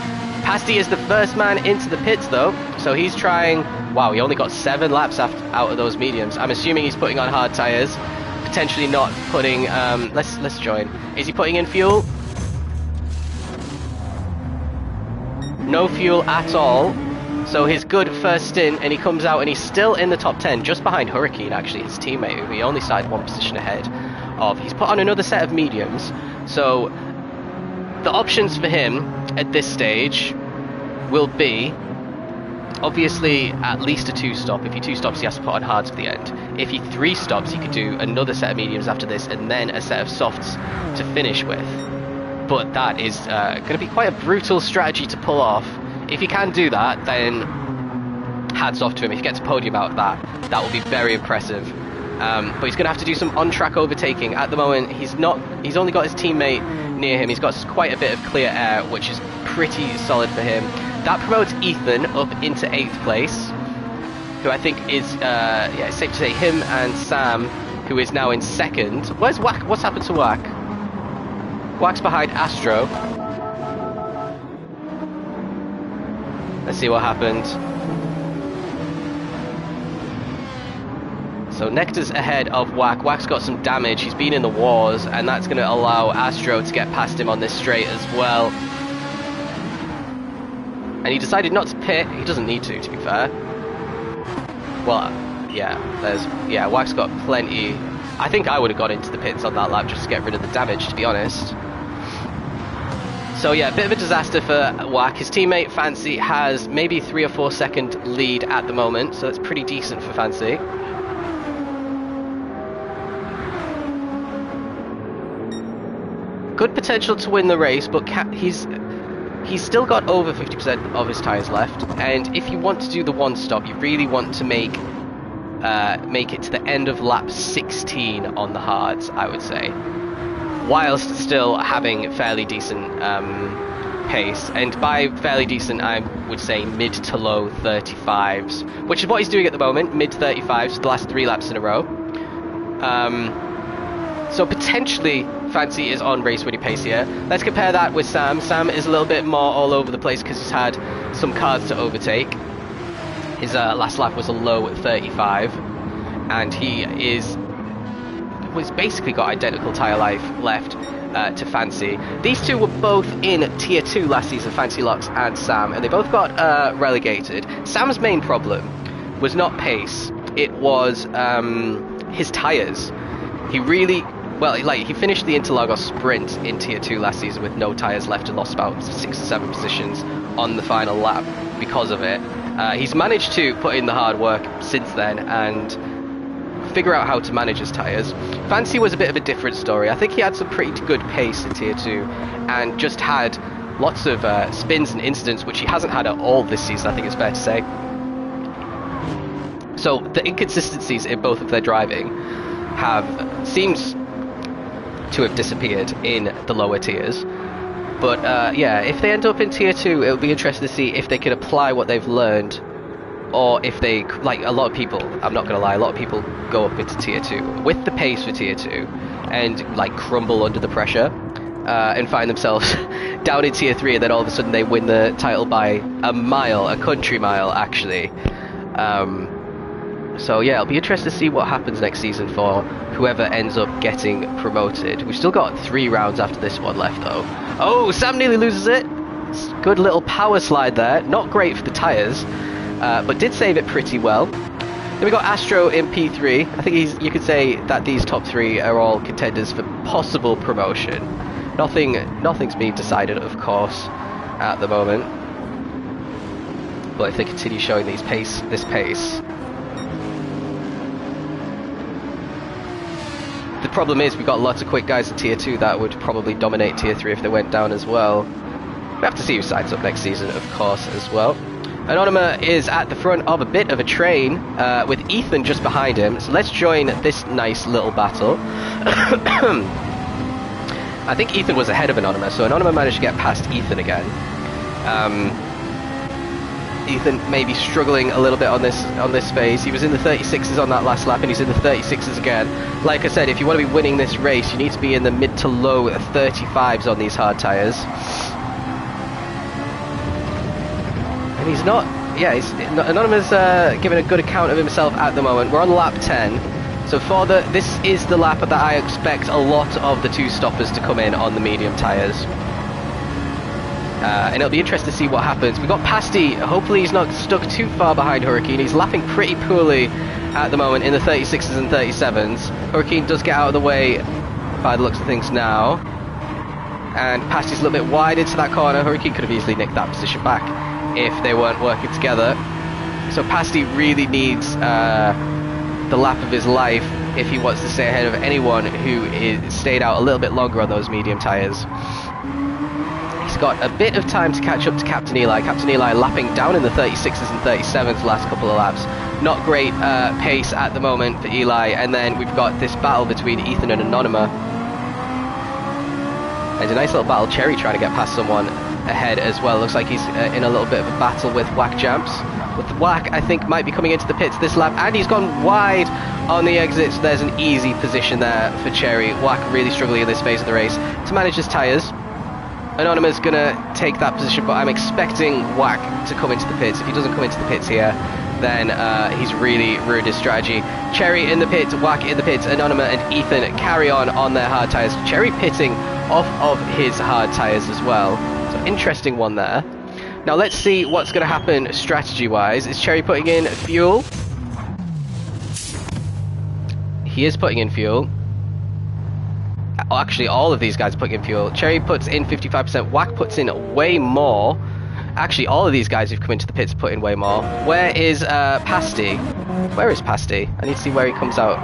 Pasty is the first man into the pits though, so he's trying. Wow, he only got 7 laps out of those mediums. I'm assuming he's putting on hard tyres, potentially not putting. Let's join. Is he putting in fuel? No fuel at all. So his good first stint, and he comes out and he's still in the top 10, just behind Hurricane, actually, his teammate, who he only started 1 position ahead of. He's put on another set of mediums, so the options for him at this stage will be, obviously, at least a 2-stop. If he 2-stops, he has to put on hards for the end. If he 3-stops, he could do another set of mediums after this, and then a set of softs to finish with. But that is going to be quite a brutal strategy to pull off. If he can do that, then hats off to him. If he gets a podium out of that, that will be very impressive. But he's going to have to do some on-track overtaking. At the moment, he's only got his teammate near him. He's got quite a bit of clear air, which is pretty solid for him. That promotes Ethan up into 8th place, who I think is, yeah, it's safe to say him and Sam, who is now in 2nd. Where's Wack? What's happened to Wack? Wack's behind Astro. Let's see what happened. So Nectar's ahead of Wack. Wack's got some damage. He's been in the wars, and that's going to allow Astro to get past him on this straight as well. And he decided not to pit. He doesn't need to be fair. Well, yeah, Wack's got plenty. I think I would have got into the pits on that lap just to get rid of the damage, to be honest. So yeah, a bit of a disaster for Wack. His teammate Fancy has maybe 3 or 4 second lead at the moment, so that's pretty decent for Fancy. Good potential to win the race, but he's still got over 50% of his tyres left, and if you want to do the 1-stop, you really want to make it to the end of lap 16 on the hards, I would say, whilst still having fairly decent pace. And by fairly decent, I would say mid to low 35s, which is what he's doing at the moment, mid 35s, the last 3 laps in a row. So potentially Fancy is on race winning pace here. Let's compare that with Sam. Sam is a little bit more all over the place because he's had some cars to overtake. His last lap was a low at 35, and he's basically got identical tyre life left to Fancy. These two were both in tier 2 last season, Fancy Locks and Sam, and they both got relegated. Sam's main problem was not pace, it was his tyres. He really, well, he finished the Interlagos sprint in tier 2 last season with no tyres left and lost about 6 or 7 positions on the final lap because of it. He's managed to put in the hard work since then and figure out how to manage his tyres. Fancy was a bit of a different story. I think he had some pretty good pace in tier 2 and just had lots of spins and incidents, which he hasn't had at all this season, I think it's fair to say. So the inconsistencies in both of their driving seems to have disappeared in the lower tiers. But yeah, if they end up in tier 2, it'll be interesting to see if they can apply what they've learned, or if they, like a lot of people, I'm not going to lie, a lot of people go up into tier 2 with the pace for tier 2 and like crumble under the pressure and find themselves down in tier 3, and then all of a sudden they win the title by a mile, a country mile actually. So yeah, it'll be interesting to see what happens next season for whoever ends up getting promoted. We've still got 3 rounds after this one left though. Oh, Sam nearly loses it. Good little power slide there. Not great for the tyres, but did save it pretty well. Then we got Astro in P3. I think you could say that these top 3 are all contenders for possible promotion. Nothing's being decided, of course, at the moment. But if they continue showing this pace. The problem is we've got lots of quick guys in tier 2 that would probably dominate tier 3 if they went down as well. We have to see who signs up next season, of course, as well. Anonyma is at the front of a bit of a train, with Ethan just behind him. So let's join this nice little battle. I think Ethan was ahead of Anonyma, so Anonyma managed to get past Ethan again. Ethan may be struggling a little bit on this phase. He was in the 36s on that last lap, and he's in the 36s again. Like I said, if you want to be winning this race, you need to be in the mid to low 35s on these hard tyres. And he's not, yeah, Anonymous giving a good account of himself at the moment. We're on lap 10. So this is the lap that I expect a lot of the 2 stoppers to come in on the medium tyres. And it'll be interesting to see what happens. We've got Pasty. Hopefully he's not stuck too far behind Hurricane. He's lapping pretty poorly at the moment in the 36s and 37s. Hurricane does get out of the way by the looks of things now. And Pasty's a little bit wide into that corner. Hurricane could have easily nicked that position back if they weren't working together. So Pasty really needs the lap of his life if he wants to stay ahead of anyone who stayed out a little bit longer on those medium tyres. He's got a bit of time to catch up to Captain Eli. Captain Eli lapping down in the 36s and 37s the last couple of laps. Not great pace at the moment for Eli. And then we've got this battle between Ethan and Anonyma. There's a nice little battle. Cherry trying to get past someone ahead as well. Looks like he's in a little bit of a battle with Whack Jumps. With Whack, I think, might be coming into the pits this lap, and he's gone wide on the exits. There's an easy position there for Cherry. Whack really struggling in this phase of the race to manage his tyres. Anonymous gonna take that position, but I'm expecting Whack to come into the pits. If he doesn't come into the pits here, then he's really ruined his strategy. Cherry in the pits, Whack in the pits, Anonyma and Ethan carry on their hard tyres. Cherry pitting off of his hard tyres as well. So interesting one there. Now let's see what's going to happen strategy-wise. Is Cherry putting in fuel? He is putting in fuel. Actually, all of these guys are putting in fuel. Cherry puts in 55%. Whack puts in way more. Actually, all of these guys who've come into the pits put in way more. Where is Pasty? Where is Pasty? I need to see where he comes out.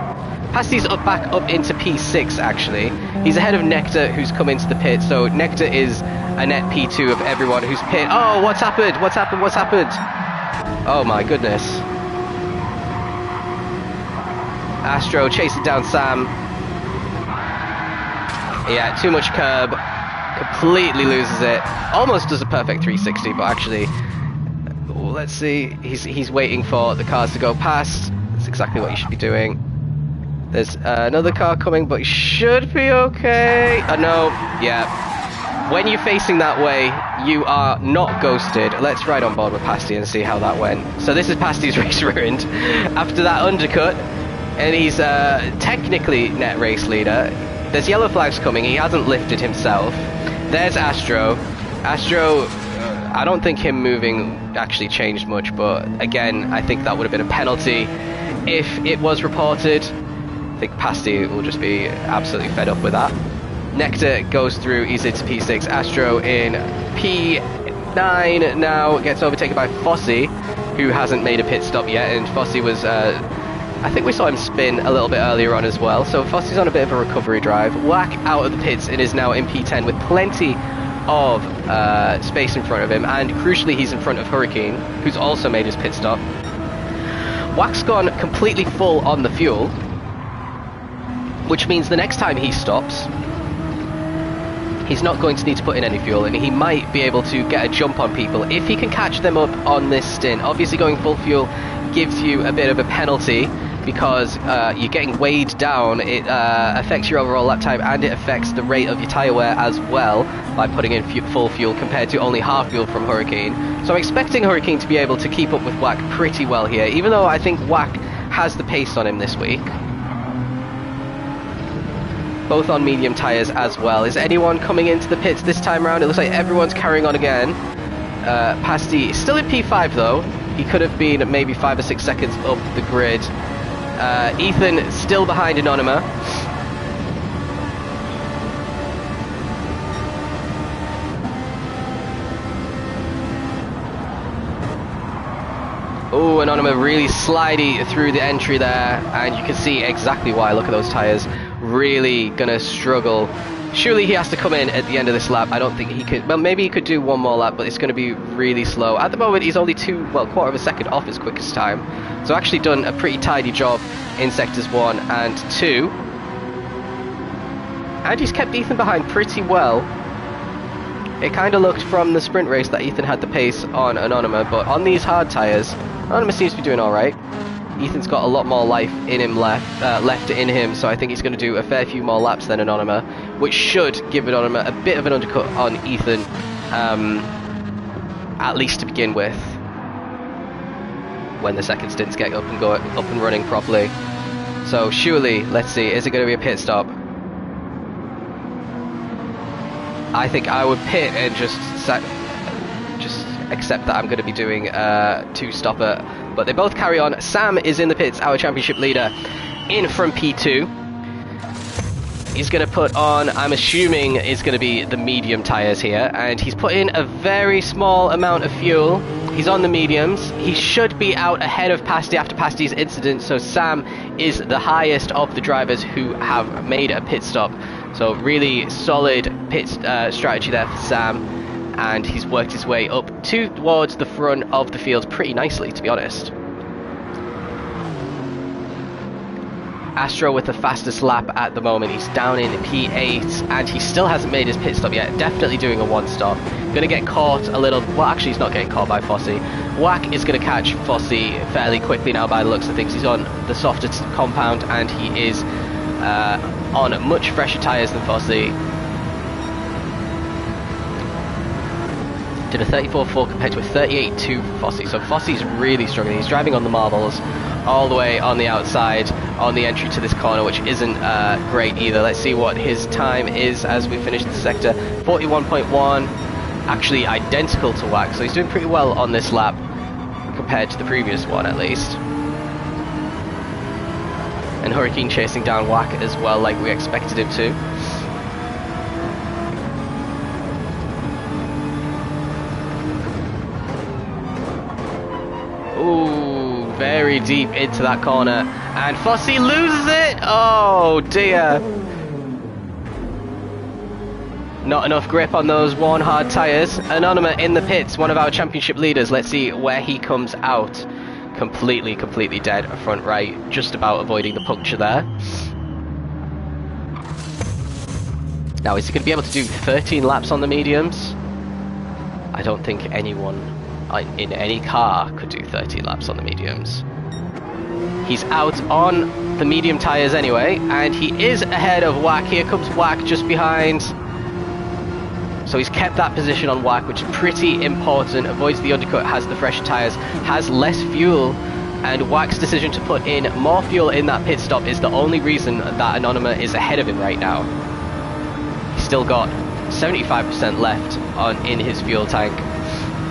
Pasty's back up into P6, actually. He's ahead of Nectar, who's come into the pit. So Nectar is a net P2 of everyone who's pit. Oh, what's happened? What's happened? What's happened? Oh my goodness. Astro chasing down Sam. Yeah, too much curb. Completely loses it. Almost does a perfect 360, but actually, let's see. He's waiting for the cars to go past. That's exactly what you should be doing. There's another car coming, but he should be okay. No, yeah. When you're facing that way, you are not ghosted. Let's ride on board with Pasty and see how that went. So this is Pasty's race ruined. After that undercut, and he's technically net race leader. There's yellow flags coming. He hasn't lifted himself. There's Astro. Astro, I don't think him moving actually changed much, but again, I think that would have been a penalty if it was reported. I think Pasty will just be absolutely fed up with that. Nectar goes through, he's into P6. Astro in P9 now, gets overtaken by Fossey, who hasn't made a pit stop yet, and Fossey was, I think we saw him spin a little bit earlier on as well, so Fossey's on a bit of a recovery drive. Whack out of the pits and is now in P10 with plenty of space in front of him, and crucially he's in front of Hurricane, who's also made his pit stop. Whack's gone completely full on the fuel, which means the next time he stops, he's not going to need to put in any fuel, and he might be able to get a jump on people if he can catch them up on this stint. Obviously going full fuel gives you a bit of a penalty, because you're getting weighed down. It affects your overall lap time, and it affects the rate of your tyre wear as well by putting in full fuel compared to only half fuel from Hurricane. So I'm expecting Hurricane to be able to keep up with Wack pretty well here, even though I think Wack has the pace on him this week. Both on medium tyres as well. Is anyone coming into the pits this time around? It looks like everyone's carrying on again. Pasty still in P5 though. He could have been maybe 5 or 6 seconds up the grid. Ethan still behind Anonyma. Oh, Anonyma really slidey through the entry there, and you can see exactly why. Look at those tyres. Really gonna struggle. Surely he has to come in at the end of this lap. I don't think he could. Well, maybe he could do one more lap, but it's going to be really slow. At the moment, he's only quarter of a second off his quickest time. So actually done a pretty tidy job in sectors 1 and 2. And he's kept Ethan behind pretty well. It kind of looked from the sprint race that Ethan had the pace on Anonyma, but on these hard tyres, Anonyma seems to be doing alright. Ethan's got a lot more life in him left in him, so I think he's going to do a fair few more laps than Anonyma, which should give Anonyma a bit of an undercut on Ethan, at least to begin with, when the second stints get up and running properly. So surely, let's see, is it going to be a pit stop? I think I would pit and just accept that I'm going to be doing a 2-stopper. But they both carry on. Sam is in the pits, our championship leader, in from P2. He's going to put on, I'm assuming, is going to be the medium tyres here. And he's put in a very small amount of fuel. He's on the mediums. He should be out ahead of Pasty after Pasty's incident. So Sam is the highest of the drivers who have made a pit stop. So really solid pit strategy there for Sam. And he's worked his way up towards the front of the field pretty nicely, to be honest. Astro with the fastest lap at the moment. He's down in P8 and he still hasn't made his pit stop yet. Definitely doing a 1-stop. Gonna get caught a little. Well, actually he's not getting caught by Fossey. Wack is gonna catch Fossey fairly quickly now by the looks of things. He's on the softer compound and he is on much fresher tyres than Fossey. Did a 34.4 compared to a 38.2 for Fossey. So Fossey's really struggling. He's driving on the marbles all the way on the outside on the entry to this corner, which isn't great either. Let's see what his time is as we finish the sector. 41.1, actually identical to Wack. So he's doing pretty well on this lap compared to the previous one at least. And Hurricane chasing down Wack as well, like we expected him to. Ooh, very deep into that corner. And Fossey loses it! Oh dear. Not enough grip on those worn hard tyres. Anonyma in the pits, one of our championship leaders. Let's see where he comes out. Completely dead front right. Just about avoiding the puncture there. Now, is he going to be able to do 13 laps on the mediums? I don't think anyone in any car could do 13 laps on the mediums. He's out on the medium tyres anyway, and he is ahead of Wack. Here comes Wack just behind. So he's kept that position on Wack, which is pretty important. Avoids the undercut, has the fresher tyres, has less fuel, and Wack's decision to put in more fuel in that pit stop is the only reason that Anonyma is ahead of him right now. He's still got 75% left in his fuel tank.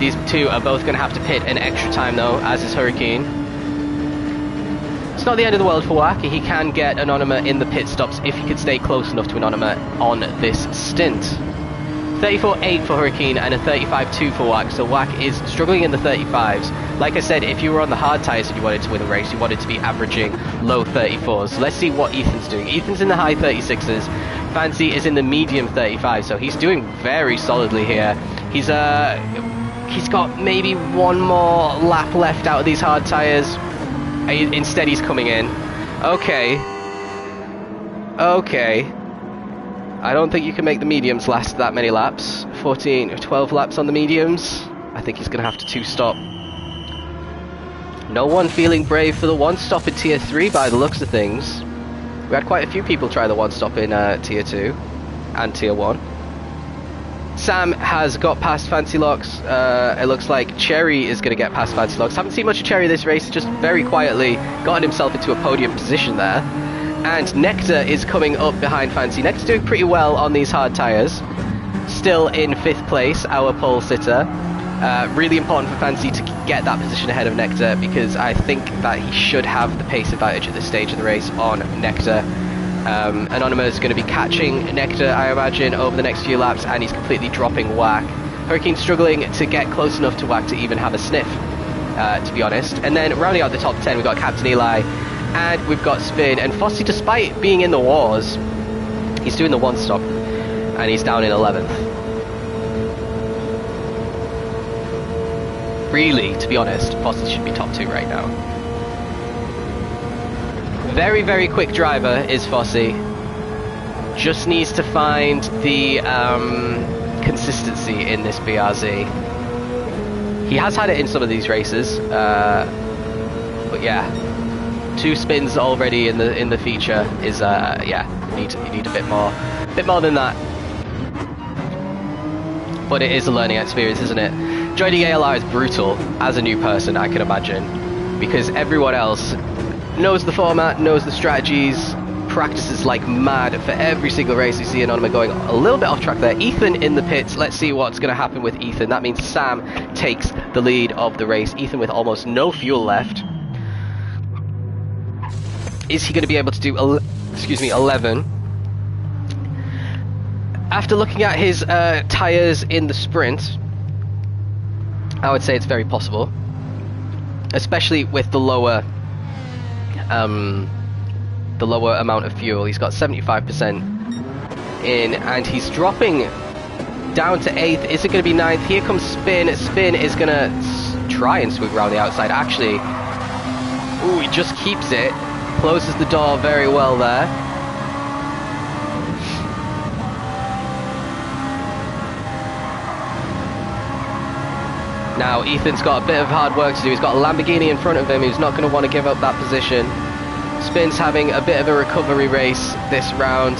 These two are both going to have to pit an extra time though, as is Hurricane. It's not the end of the world for Wack. He can get Anonyma in the pit stops if he could stay close enough to Anonyma on this stint. 34.8 for Hurricane and a 35.2 for Wack, so Wack is struggling in the 35s. Like I said, if you were on the hard tyres and you wanted to win the race, you wanted to be averaging low 34s. Let's see what Ethan's doing. Ethan's in the high 36s. Fancy is in the medium 35, so he's doing very solidly here. He's got maybe one more lap left out of these hard tyres. Instead he's coming in. Okay. I don't think you can make the mediums last that many laps. 12 laps on the mediums. I think he's going to have to 2-stop. No one feeling brave for the one-stop in Tier 3 by the looks of things. We had quite a few people try the one-stop in Tier 2 and Tier 1. Sam has got past Fancy Locks. It looks like Cherry is going to get past Fancy Locks. Haven't seen much of Cherry this race, just very quietly gotten himself into a podium position there. And Nectar is coming up behind Fancy. Nectar's doing pretty well on these hard tyres. Still in 5th place, our pole sitter. Really important for Fancy to get that position ahead of Nectar, because I think that he should have the pace advantage at this stage of the race on Nectar. Anonymous is going to be catching Nectar, I imagine, over the next few laps, and he's completely dropping Whack. Hurricane's struggling to get close enough to Whack to even have a sniff, to be honest. And then rounding out the top 10, we've got Captain Eli, and we've got Spin. And Fossey, despite being in the wars, he's doing the one-stop, and he's down in 11th. Really, to be honest, Fossey should be top 2 right now. Very, very quick driver is Fossey. Just needs to find the consistency in this BRZ. He has had it in some of these races, but yeah, 2 spins already in the feature is yeah, you need a bit more than that. But it is a learning experience, isn't it? Joining ALR is brutal as a new person, I can imagine, because everyone else knows the format, knows the strategies, practices like mad for every single race. You see Anonymous going a little bit off track there. Ethan in the pits. Let's see what's going to happen with Ethan. That means Sam takes the lead of the race. Ethan with almost no fuel left. Is he going to be able to do 11? After looking at his tyres in the sprint, I would say it's very possible, especially with the lower amount of fuel. He's got 75% in, and he's dropping down to 8th. Is it going to be 9th? Here comes Spin. Spin is going to try and sweep around the outside. Actually, ooh, he just keeps it. Closes the door very well there. Now Ethan's got a bit of hard work to do. He's got a Lamborghini in front of him. He's not going to want to give up that position. Spin's having a bit of a recovery race this round.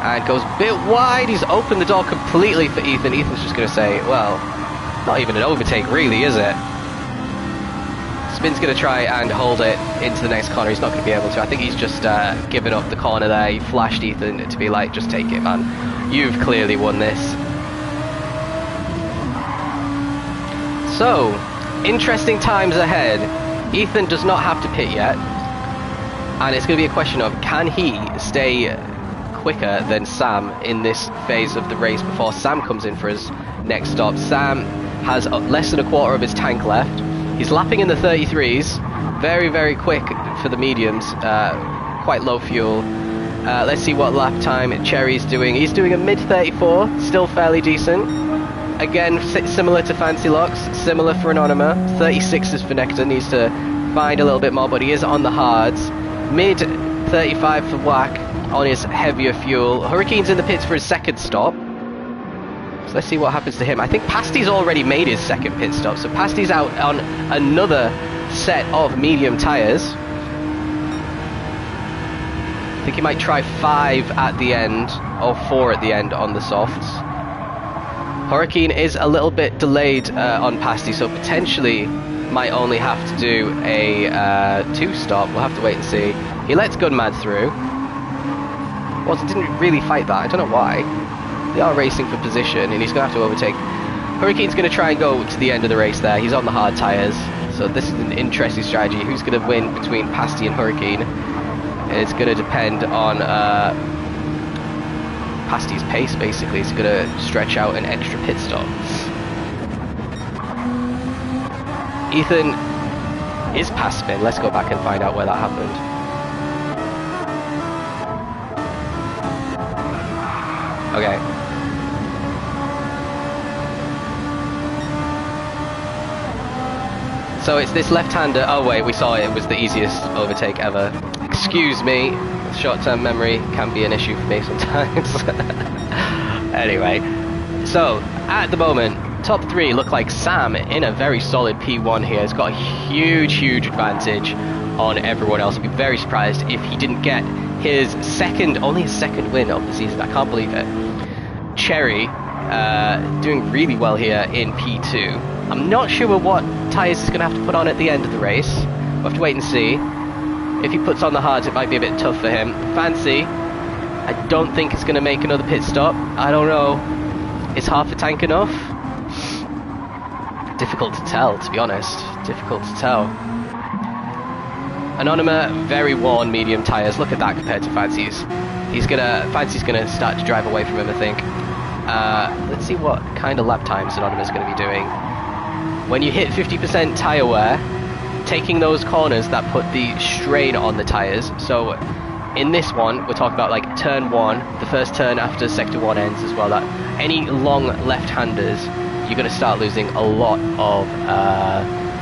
And goes a bit wide. He's opened the door completely for Ethan. Ethan's just going to say, well, not even an overtake really, is it? Spin's going to try and hold it into the next corner. He's not going to be able to. I think he's just given up the corner there. He flashed Ethan to be like, just take it, man. You've clearly won this. So, interesting times ahead. Ethan does not have to pit yet, and it's going to be a question of, can he stay quicker than Sam in this phase of the race before Sam comes in for his next stop. Sam has less than a quarter of his tank left. He's lapping in the 33s, very, very quick for the mediums, quite low fuel. Let's see what lap time Cherry's doing. He's doing a mid-34, still fairly decent. Again, similar to Fancy Locks, similar for Anonymous. 36s for Nectar, needs to find a little bit more, but he is on the hards. Mid-35 for Whack on his heavier fuel. Hurricane's in the pits for his second stop. So let's see what happens to him. I think Pasty's already made his second pit stop, so Pasty's out on another set of medium tyres. I think he might try 5 at the end, or 4 at the end on the softs. Hurricane is a little bit delayed on Pasty, so potentially might only have to do a 2-stop. We'll have to wait and see. He lets Gunman through. Well, he didn't really fight that. I don't know why. They are racing for position, and he's going to have to overtake. Hurricane's going to try and go to the end of the race there. He's on the hard tyres, so this is an interesting strategy. Who's going to win between Pasty and Hurricane? It's going to depend on Pasty's pace, basically. It's going to stretch out an extra pit stop. Ethan is past Spin. Let's go back and find out where that happened. Okay. So it's this left-hander. Oh wait, we saw it. It was the easiest overtake ever. Excuse me. Short-term memory can be an issue for me sometimes. Anyway, so at the moment, top 3 look like Sam in a very solid P1 here. He's got a huge advantage on everyone else. I'd be very surprised if he didn't get his only his second win of the season. I can't believe it. Cherry doing really well here in P2. I'm not sure what tyres he's going to have to put on at the end of the race. We'll have to wait and see. If he puts on the hards, it might be a bit tough for him. Fancy, I don't think it's going to make another pit stop. I don't know. Is half a tank enough? Difficult to tell, to be honest. Difficult to tell. Anonyma, very worn medium tyres. Look at that compared to Fancy's. Fancy's gonna start to drive away from him, I think. Let's see what kind of lap times Anonyma's going to be doing. When you hit 50% tyre wear, taking those corners that put the strain on the tyres. So in this one, we're talking about like turn 1, the first turn after sector 1 ends as well. That any long left-handers, you're going to start losing a lot of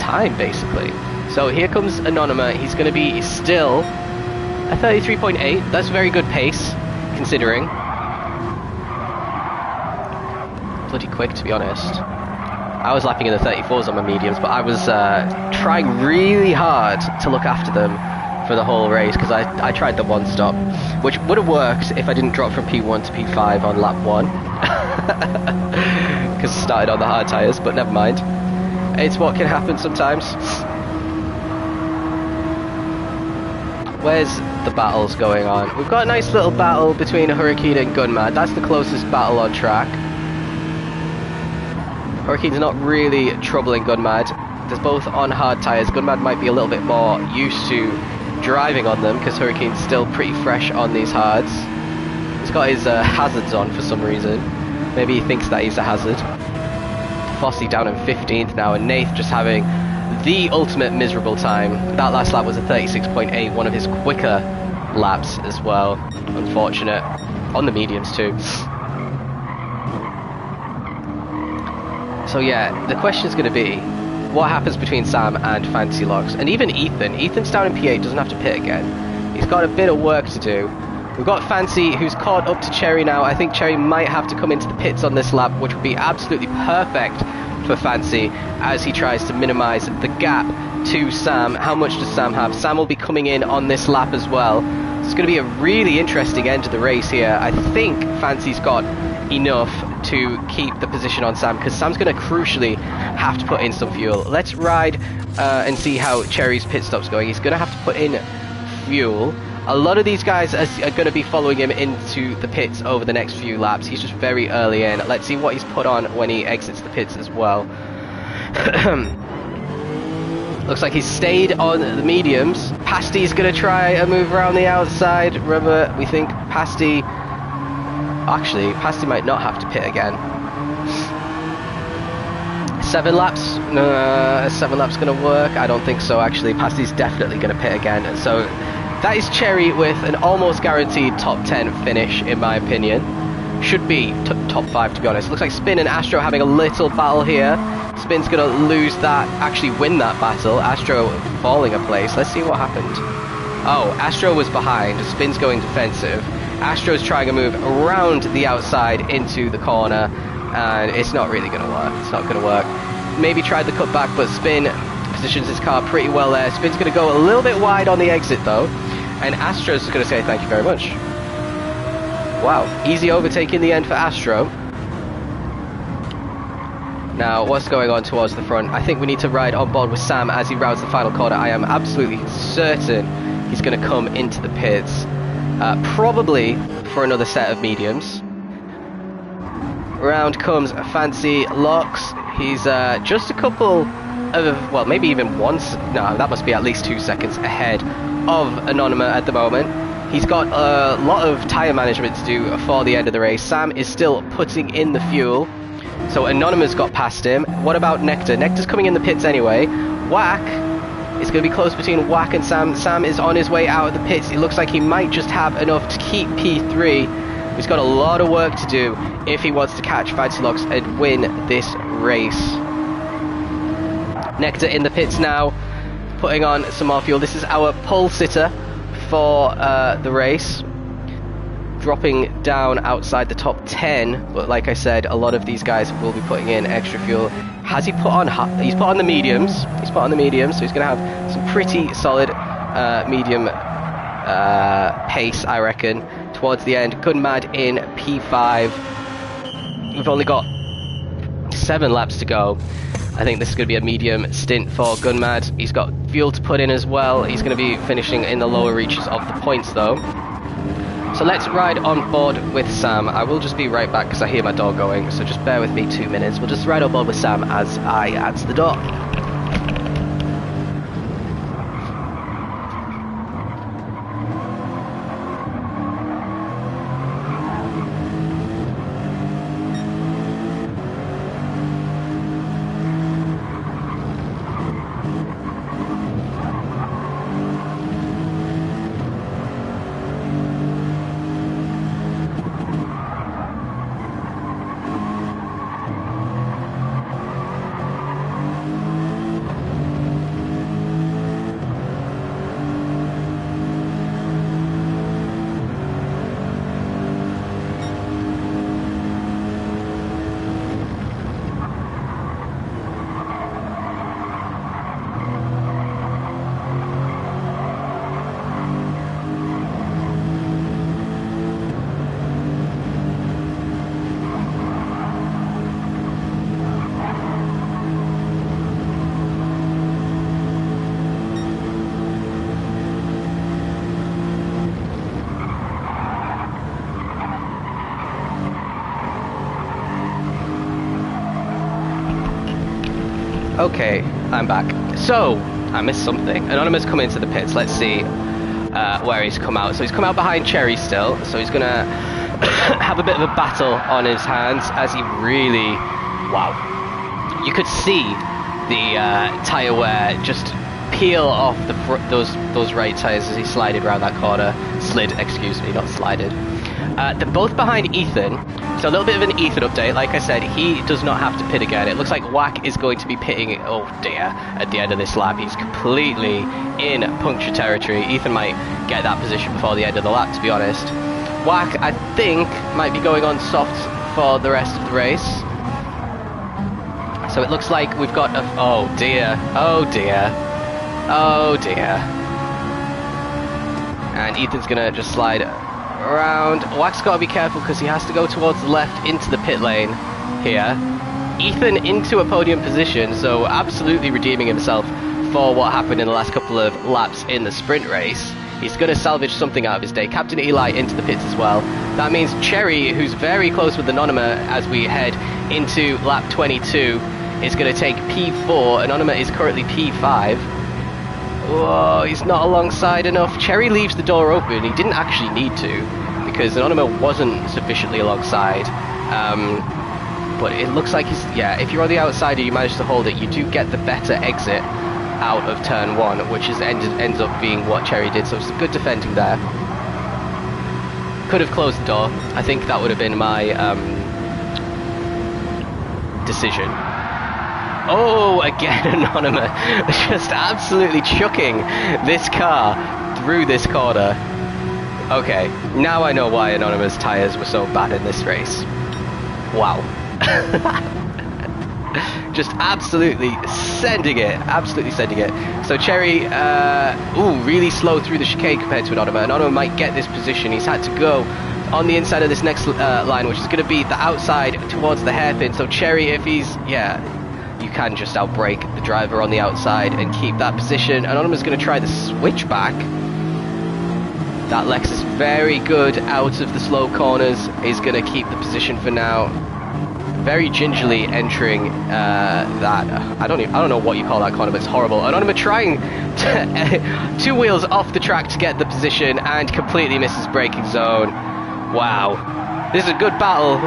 time, basically. So here comes Anonyma. He's going to be still a 33.8. That's very good pace, considering. Bloody quick, to be honest. I was lapping in the 34s on my mediums, but I was trying really hard to look after them for the whole race, because I tried the one stop, which would have worked if I didn't drop from P1 to P5 on lap 1. Because I started on the hard tyres, but never mind. It's what can happen sometimes. Where's the battles going on? We've got a nice little battle between Hurricane and Gunmad. That's the closest battle on track. Hurricane's not really troubling Gunmad. They're both on hard tyres. Gunmad might be a little bit more used to driving on them, because Hurricane's still pretty fresh on these hards. He's got his hazards on for some reason. Maybe he thinks that he's a hazard. Fossey down in 15th now, and Nath just having the ultimate miserable time. That last lap was a 36.8, one of his quicker laps as well. Unfortunate. On the mediums too. So yeah, the question is going to be, what happens between Sam and Fancy Locks? And even Ethan. Ethan's down in P8, doesn't have to pit again. He's got a bit of work to do. We've got Fancy, who's caught up to Cherry now. I think Cherry might have to come into the pits on this lap, which would be absolutely perfect for Fancy as he tries to minimise the gap to Sam. How much does Sam have? Sam will be coming in on this lap as well. It's going to be a really interesting end to the race here. I think Fancy's got enough to keep the position on Sam, because Sam's going to crucially have to put in some fuel. Let's ride and see how Cherry's pit stop's going. He's going to have to put in fuel. A lot of these guys are going to be following him into the pits over the next few laps. He's just very early in. Let's see what he's put on when he exits the pits as well. Looks like he's stayed on the mediums. Pasty's going to try a move around the outside. Remember, we think Pasty... Actually, Pasty might not have to pit again. 7 laps? 7 laps going to work? I don't think so, actually. Pasty's definitely going to pit again. So that is Cherry with an almost guaranteed top 10 finish, in my opinion. Should be top 5, to be honest. Looks like Spin and Astro having a little battle here. Spin's going to lose that, actually win that battle. Astro falling a place. Let's see what happened. Oh, Astro was behind. Spin's going defensive. Astro's trying to move around the outside into the corner, and it's not really going to work. It's not going to work. Maybe tried the cutback, but Spin positions his car pretty well there. Spin's going to go a little bit wide on the exit, though, and Astro's going to say thank you very much. Wow, easy overtake in the end for Astro. Now, what's going on towards the front? I think we need to ride on board with Sam as he routes the final corner. I am absolutely certain he's going to come into the pits. Probably for another set of mediums. Round comes Fancy Locks. He's just a couple of, well, maybe even once. No, that must be at least 2 seconds ahead of Anonyma at the moment. He's got a lot of tyre management to do for the end of the race. Sam is still putting in the fuel. So Anonyma's got past him. What about Nectar? Nectar's coming in the pits anyway. Whack. It's going to be close between Whack and Sam. Sam is on his way out of the pits. It looks like he might just have enough to keep P3. He's got a lot of work to do if he wants to catch Fancy Locks and win this race. Nectar in the pits now, putting on some more fuel. This is our pole sitter for the race. dropping down outside the top 10, but like I said, a lot of these guys will be putting in extra fuel. Has he put on? He's put on the mediums. He's put on the mediums, so he's going to have some pretty solid medium pace, I reckon, towards the end. Gunmad in P5. We've only got 7 laps to go. I think this is going to be a medium stint for Gunmad. He's got fuel to put in as well. He's going to be finishing in the lower reaches of the points though. So let's ride on board with Sam. I will just be right back because I hear my door going, so just bear with me 2 minutes. We'll just ride on board with Sam as I answer the door. Okay, I'm back. So, I missed something. Anonymous come into the pits. Let's see where he's come out. So he's come out behind Cherry still. So he's going to have a bit of a battle on his hands as he really... Wow. You could see the tyre wear just peel off those right tyres as he slided around that corner. Slid, excuse me, not slided. They're both behind Ethan. So a little bit of an Ethan update. Like I said, he does not have to pit again. It looks like Whack is going to be pitting, oh dear, at the end of this lap. He's completely in puncture territory. Ethan might get that position before the end of the lap, to be honest. Whack, I think, might be going on softs for the rest of the race. So it looks like we've got a... Oh dear, oh dear, oh dear. And Ethan's going to just slide around. Whack's got to be careful because he has to go towards the left into the pit lane here. Ethan into a podium position, so absolutely redeeming himself for what happened in the last couple of laps in the sprint race. He's going to salvage something out of his day. Captain Eli into the pits as well. That means Cherry, who's very close with the Anonyma as we head into lap 22, is going to take P4. Anonyma is currently P5. Whoa, he's not alongside enough. Cherry leaves the door open. He didn't actually need to because Anonyma wasn't sufficiently alongside. But it looks like he's... Yeah, if you're on the outside and you manage to hold it, you do get the better exit out of turn 1, which is ends up being what Cherry did. So it's good defending there. Could have closed the door. I think that would have been my decision. Oh, again, Anonyma just absolutely chucking this car through this corner. Okay, now I know why Anonyma's tyres were so bad in this race. Wow. Just absolutely sending it. Absolutely sending it. So Cherry, really slow through the chicane compared to Anonyma. Anonyma might get this position. He's had to go on the inside of this next line, which is going to be the outside towards the hairpin. So Cherry, if he's... Yeah... You can just outbrake the driver on the outside and keep that position. Anonyma's going to try the switchback. That Lexus very good out of the slow corners. Is going to keep the position for now. Very gingerly entering that. I don't know what you call that corner, but it's horrible. Anonyma trying to 2 wheels off the track to get the position and completely misses braking zone. Wow, this is a good battle.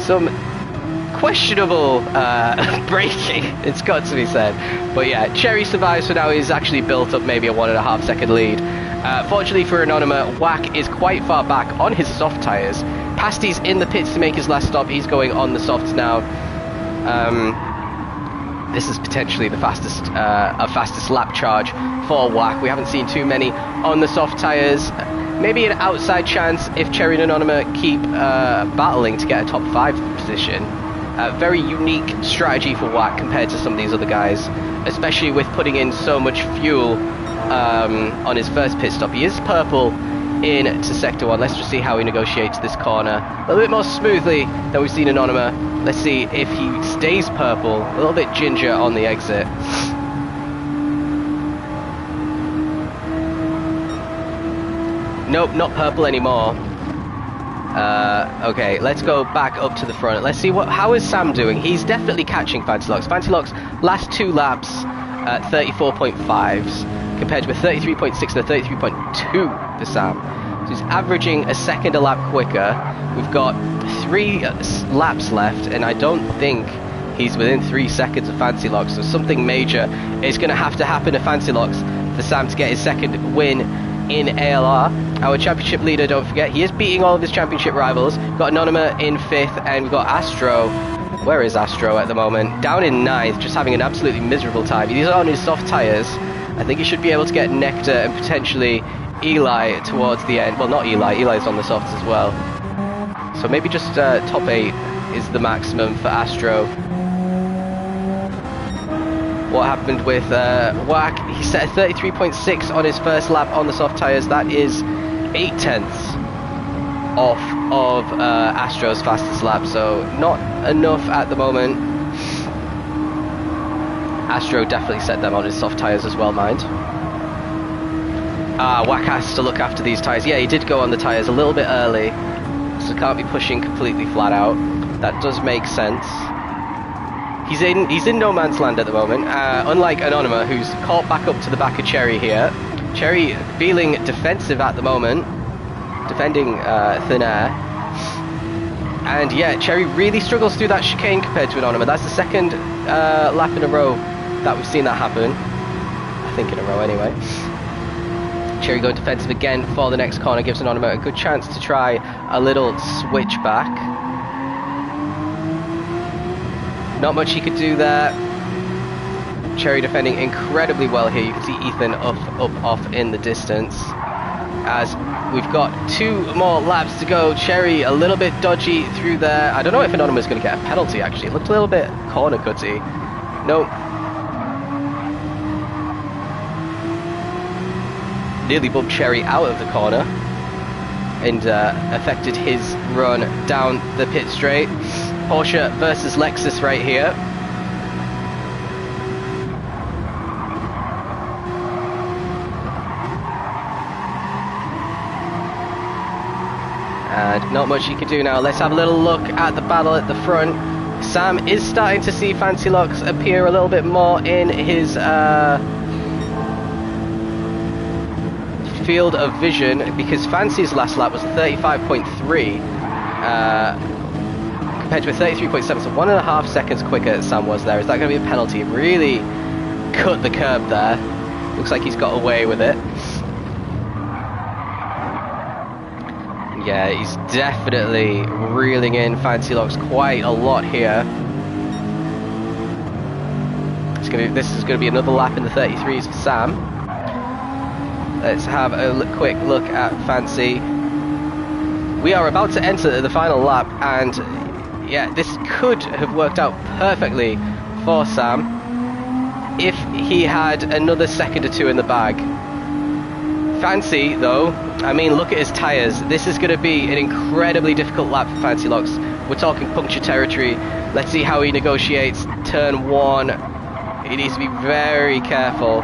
Some questionable braking, it's got to be said. But yeah, Cherry survives for now. He's actually built up maybe a 1.5 second lead. Fortunately for Anonyma, Whack is quite far back on his soft tyres. Pasty's in the pits to make his last stop. He's going on the softs now. This is potentially the fastest lap charge for Whack. We haven't seen too many on the soft tyres. Maybe an outside chance if Cherry and Anonymous keep battling to get a top 5 position. Very unique strategy for Wack compared to some of these other guys, especially with putting in so much fuel on his first pit stop. He is purple into Sector 1. Let's just see how he negotiates this corner. A little bit more smoothly than we've seen Anonymous. Let's see if he stays purple. A little bit ginger on the exit. Nope, not purple anymore. Okay, let's go back up to the front. Let's see how is Sam doing. He's definitely catching Fancy Locks. Fancy Locks last 2 laps at 34.5s compared with 33.6 and 33.2 for Sam. So he's averaging a second a lap quicker. We've got 3 laps left, and I don't think he's within 3 seconds of Fancy Locks. So something major is going to have to happen to Fancy Locks for Sam to get his second win in ALR. Our championship leader, don't forget, he is beating all of his championship rivals. We've got Anonymous in 5th, and we've got Astro. Where is Astro at the moment? Down in 9th, just having an absolutely miserable time. He's on his soft tyres. I think he should be able to get Nectar and potentially Eli towards the end. Well, not Eli. Eli's on the softs as well. So maybe just top 8 is the maximum for Astro. What happened with Wack? He set a 33.6 on his first lap on the soft tyres. That is 8 tenths off of Astro's fastest lap, so not enough at the moment. Astro definitely set them on his soft tyres as well, mind. Wack has to look after these tyres. Yeah, he did go on the tyres a little bit early, so can't be pushing completely flat out. That does make sense. He's in no man's land at the moment, unlike Anonymous, who's caught back up to the back of Cherry here. Cherry feeling defensive at the moment, defending thin air. And yeah, Cherry really struggles through that chicane compared to Anonymous. That's the second lap in a row that we've seen that happen. I think in a row anyway. Cherry going defensive again for the next corner, gives Anonymous a good chance to try a little switch back. Not much he could do there. Cherry defending incredibly well here. You can see Ethan up, off in the distance. As we've got 2 more laps to go. Cherry a little bit dodgy through there. I don't know if Anonymous is going to get a penalty actually. It looked a little bit corner cutty. Nope. Nearly bumped Cherry out of the corner and affected his run down the pit straight. Porsche versus Lexus right here. And not much you can do now. Let's have a little look at the battle at the front. Sam is starting to see Fancy Locks appear a little bit more in his field of vision, because Fancy's last lap was 35.3 compared to a 33.7, so 1.5 seconds quicker Sam was there. Is that going to be a penalty? Really cut the curb there. Looks like he's got away with it. Yeah, he's definitely reeling in Fancy Locks quite a lot here. This is going to be another lap in the 33s for Sam. Let's have a quick look at Fancy. We are about to enter the final lap, and yeah, this could have worked out perfectly for Sam if he had another second or 2 in the bag. Fancy, though, I mean, look at his tyres. This is going to be an incredibly difficult lap for Fancy Locks. We're talking puncture territory. Let's see how he negotiates turn 1. He needs to be very careful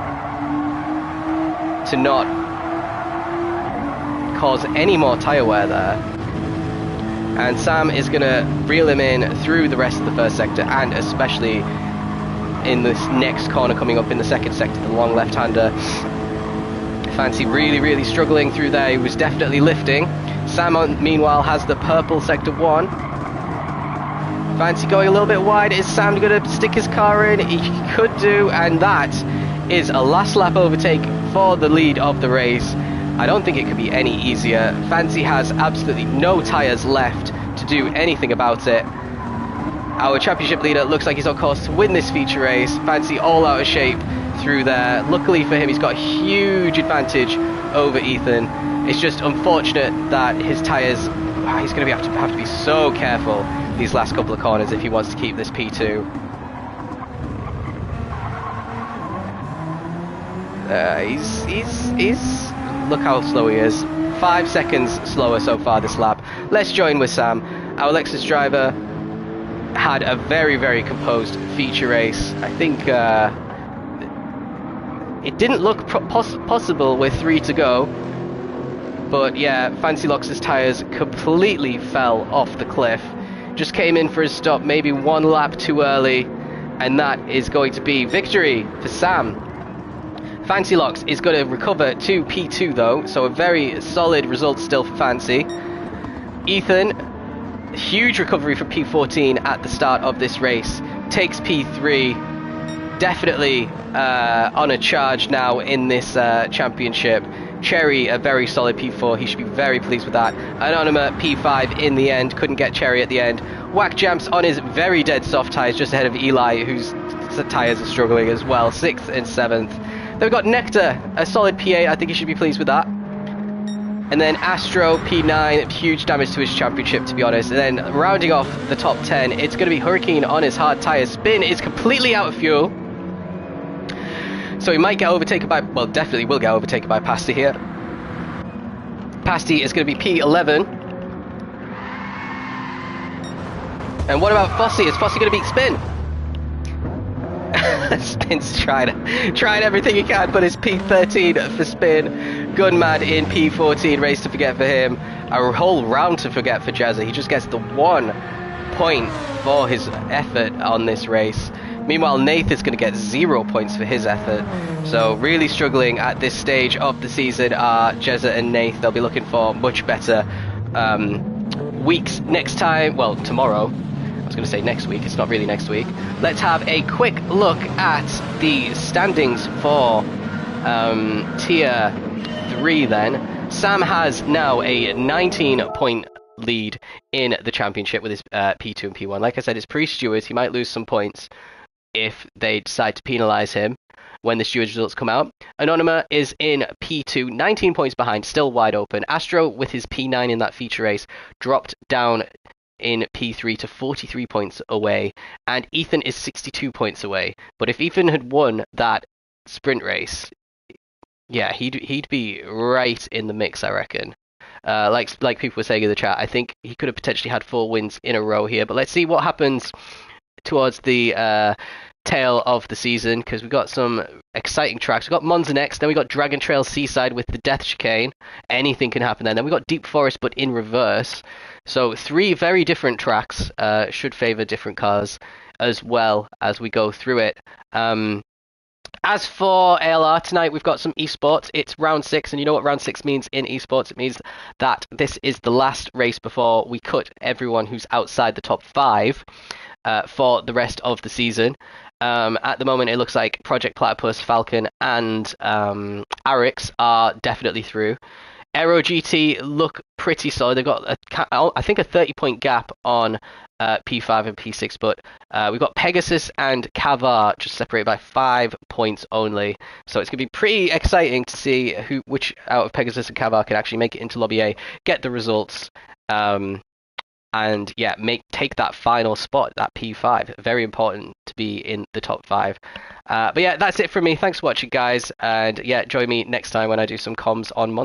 to not cause any more tyre wear there. And Sam is going to reel him in through the rest of the first sector, and especially in this next corner coming up in the second sector, the long left-hander. Fancy really struggling through there. He was definitely lifting. Sam, meanwhile, has the purple sector 1. Fancy going a little bit wide. Is Sam going to stick his car in? He could do, and that is a last lap overtake for the lead of the race. I don't think it could be any easier. Fancy has absolutely no tyres left to do anything about it. Our championship leader looks like he's on course to win this feature race. Fancy all out of shape through there. Luckily for him, he's got a huge advantage over Ethan. It's just unfortunate that his tyres, he's going to have to be so careful these last couple of corners if he wants to keep this P2. He's look how slow he is. 5 seconds slower so far this lap. Let's join with Sam. Our Lexus driver had a very, very composed feature race. I think it didn't look possible with 3 to go. But yeah, Fancy Lox's tyres completely fell off the cliff. Just came in for his stop maybe 1 lap too early. And that is going to be victory for Sam. Fancy Lox is going to recover to P2 though, so a very solid result still for Fancy. Ethan, huge recovery from P14 at the start of this race, takes P3, definitely on a charge now in this championship. Cherry, a very solid P4, he should be very pleased with that. Anonymous, P5 in the end, couldn't get Cherry at the end. Whack Jamps on his very dead soft tyres, just ahead of Eli, whose tyres are struggling as well, 6th and 7th. Then we've got Nectar, a solid P8, I think he should be pleased with that. And then Astro, P9, huge damage to his championship, to be honest. And then rounding off the top 10, it's going to be Hurricane on his hard tyres. Spin is completely out of fuel. So he might get overtaken by, well, definitely will get overtaken by Pasty here. Pasty is going to be P11. And what about Fossey? Is Fossey going to beat Spin? Spin's trying everything he can, but it's P13 for Spin. Gunmad in P14, race to forget for him. A whole round to forget for Jazza. He just gets the 1 point for his effort on this race. Meanwhile, Nath is going to get 0 points for his effort. So really struggling at this stage of the season are Jezza and Nath. They'll be looking for much better weeks next time. Well, tomorrow. I was going to say next week. It's not really next week. Let's have a quick look at the standings for Tier 3 then. Sam has now a 19-point lead in the championship with his P2 and P1. Like I said, it's pre-stewards. He might lose some points if they decide to penalise him when the stewards results come out. Anonymous is in P2, 19 points behind, still wide open. Astro, with his P9 in that feature race, dropped down in P3 to 43 points away, and Ethan is 62 points away. But if Ethan had won that sprint race, yeah, he'd be right in the mix, I reckon. Like people were saying in the chat, I think he could have potentially had 4 wins in a row here. But let's see what happens towards the tail of the season, because we've got some exciting tracks. We've got Monza next, then we've got Dragon Trail Seaside with the Death Chicane. Anything can happen then. Then we've got Deep Forest, but in reverse. So 3 very different tracks, should favour different cars as well as we go through it. As for ALR, tonight we've got some esports. It's round 6, and you know what round 6 means in esports? It means that this is the last race before we cut everyone who's outside the top 5 for the rest of the season. At the moment, it looks like Project Platypus, Falcon, and Arix are definitely through. Aero GT look pretty solid. They've got, I think, a 30-point gap on P5 and P6, but we've got Pegasus and Kavar just separated by 5 points only. So it's going to be pretty exciting to see which out of Pegasus and Kavar can actually make it into Lobby A, get the results, and yeah, take that final spot, that P5. Very important to be in the top 5. But yeah, that's it from me. Thanks for watching, guys, and yeah, join me next time when I do some comms on Monday.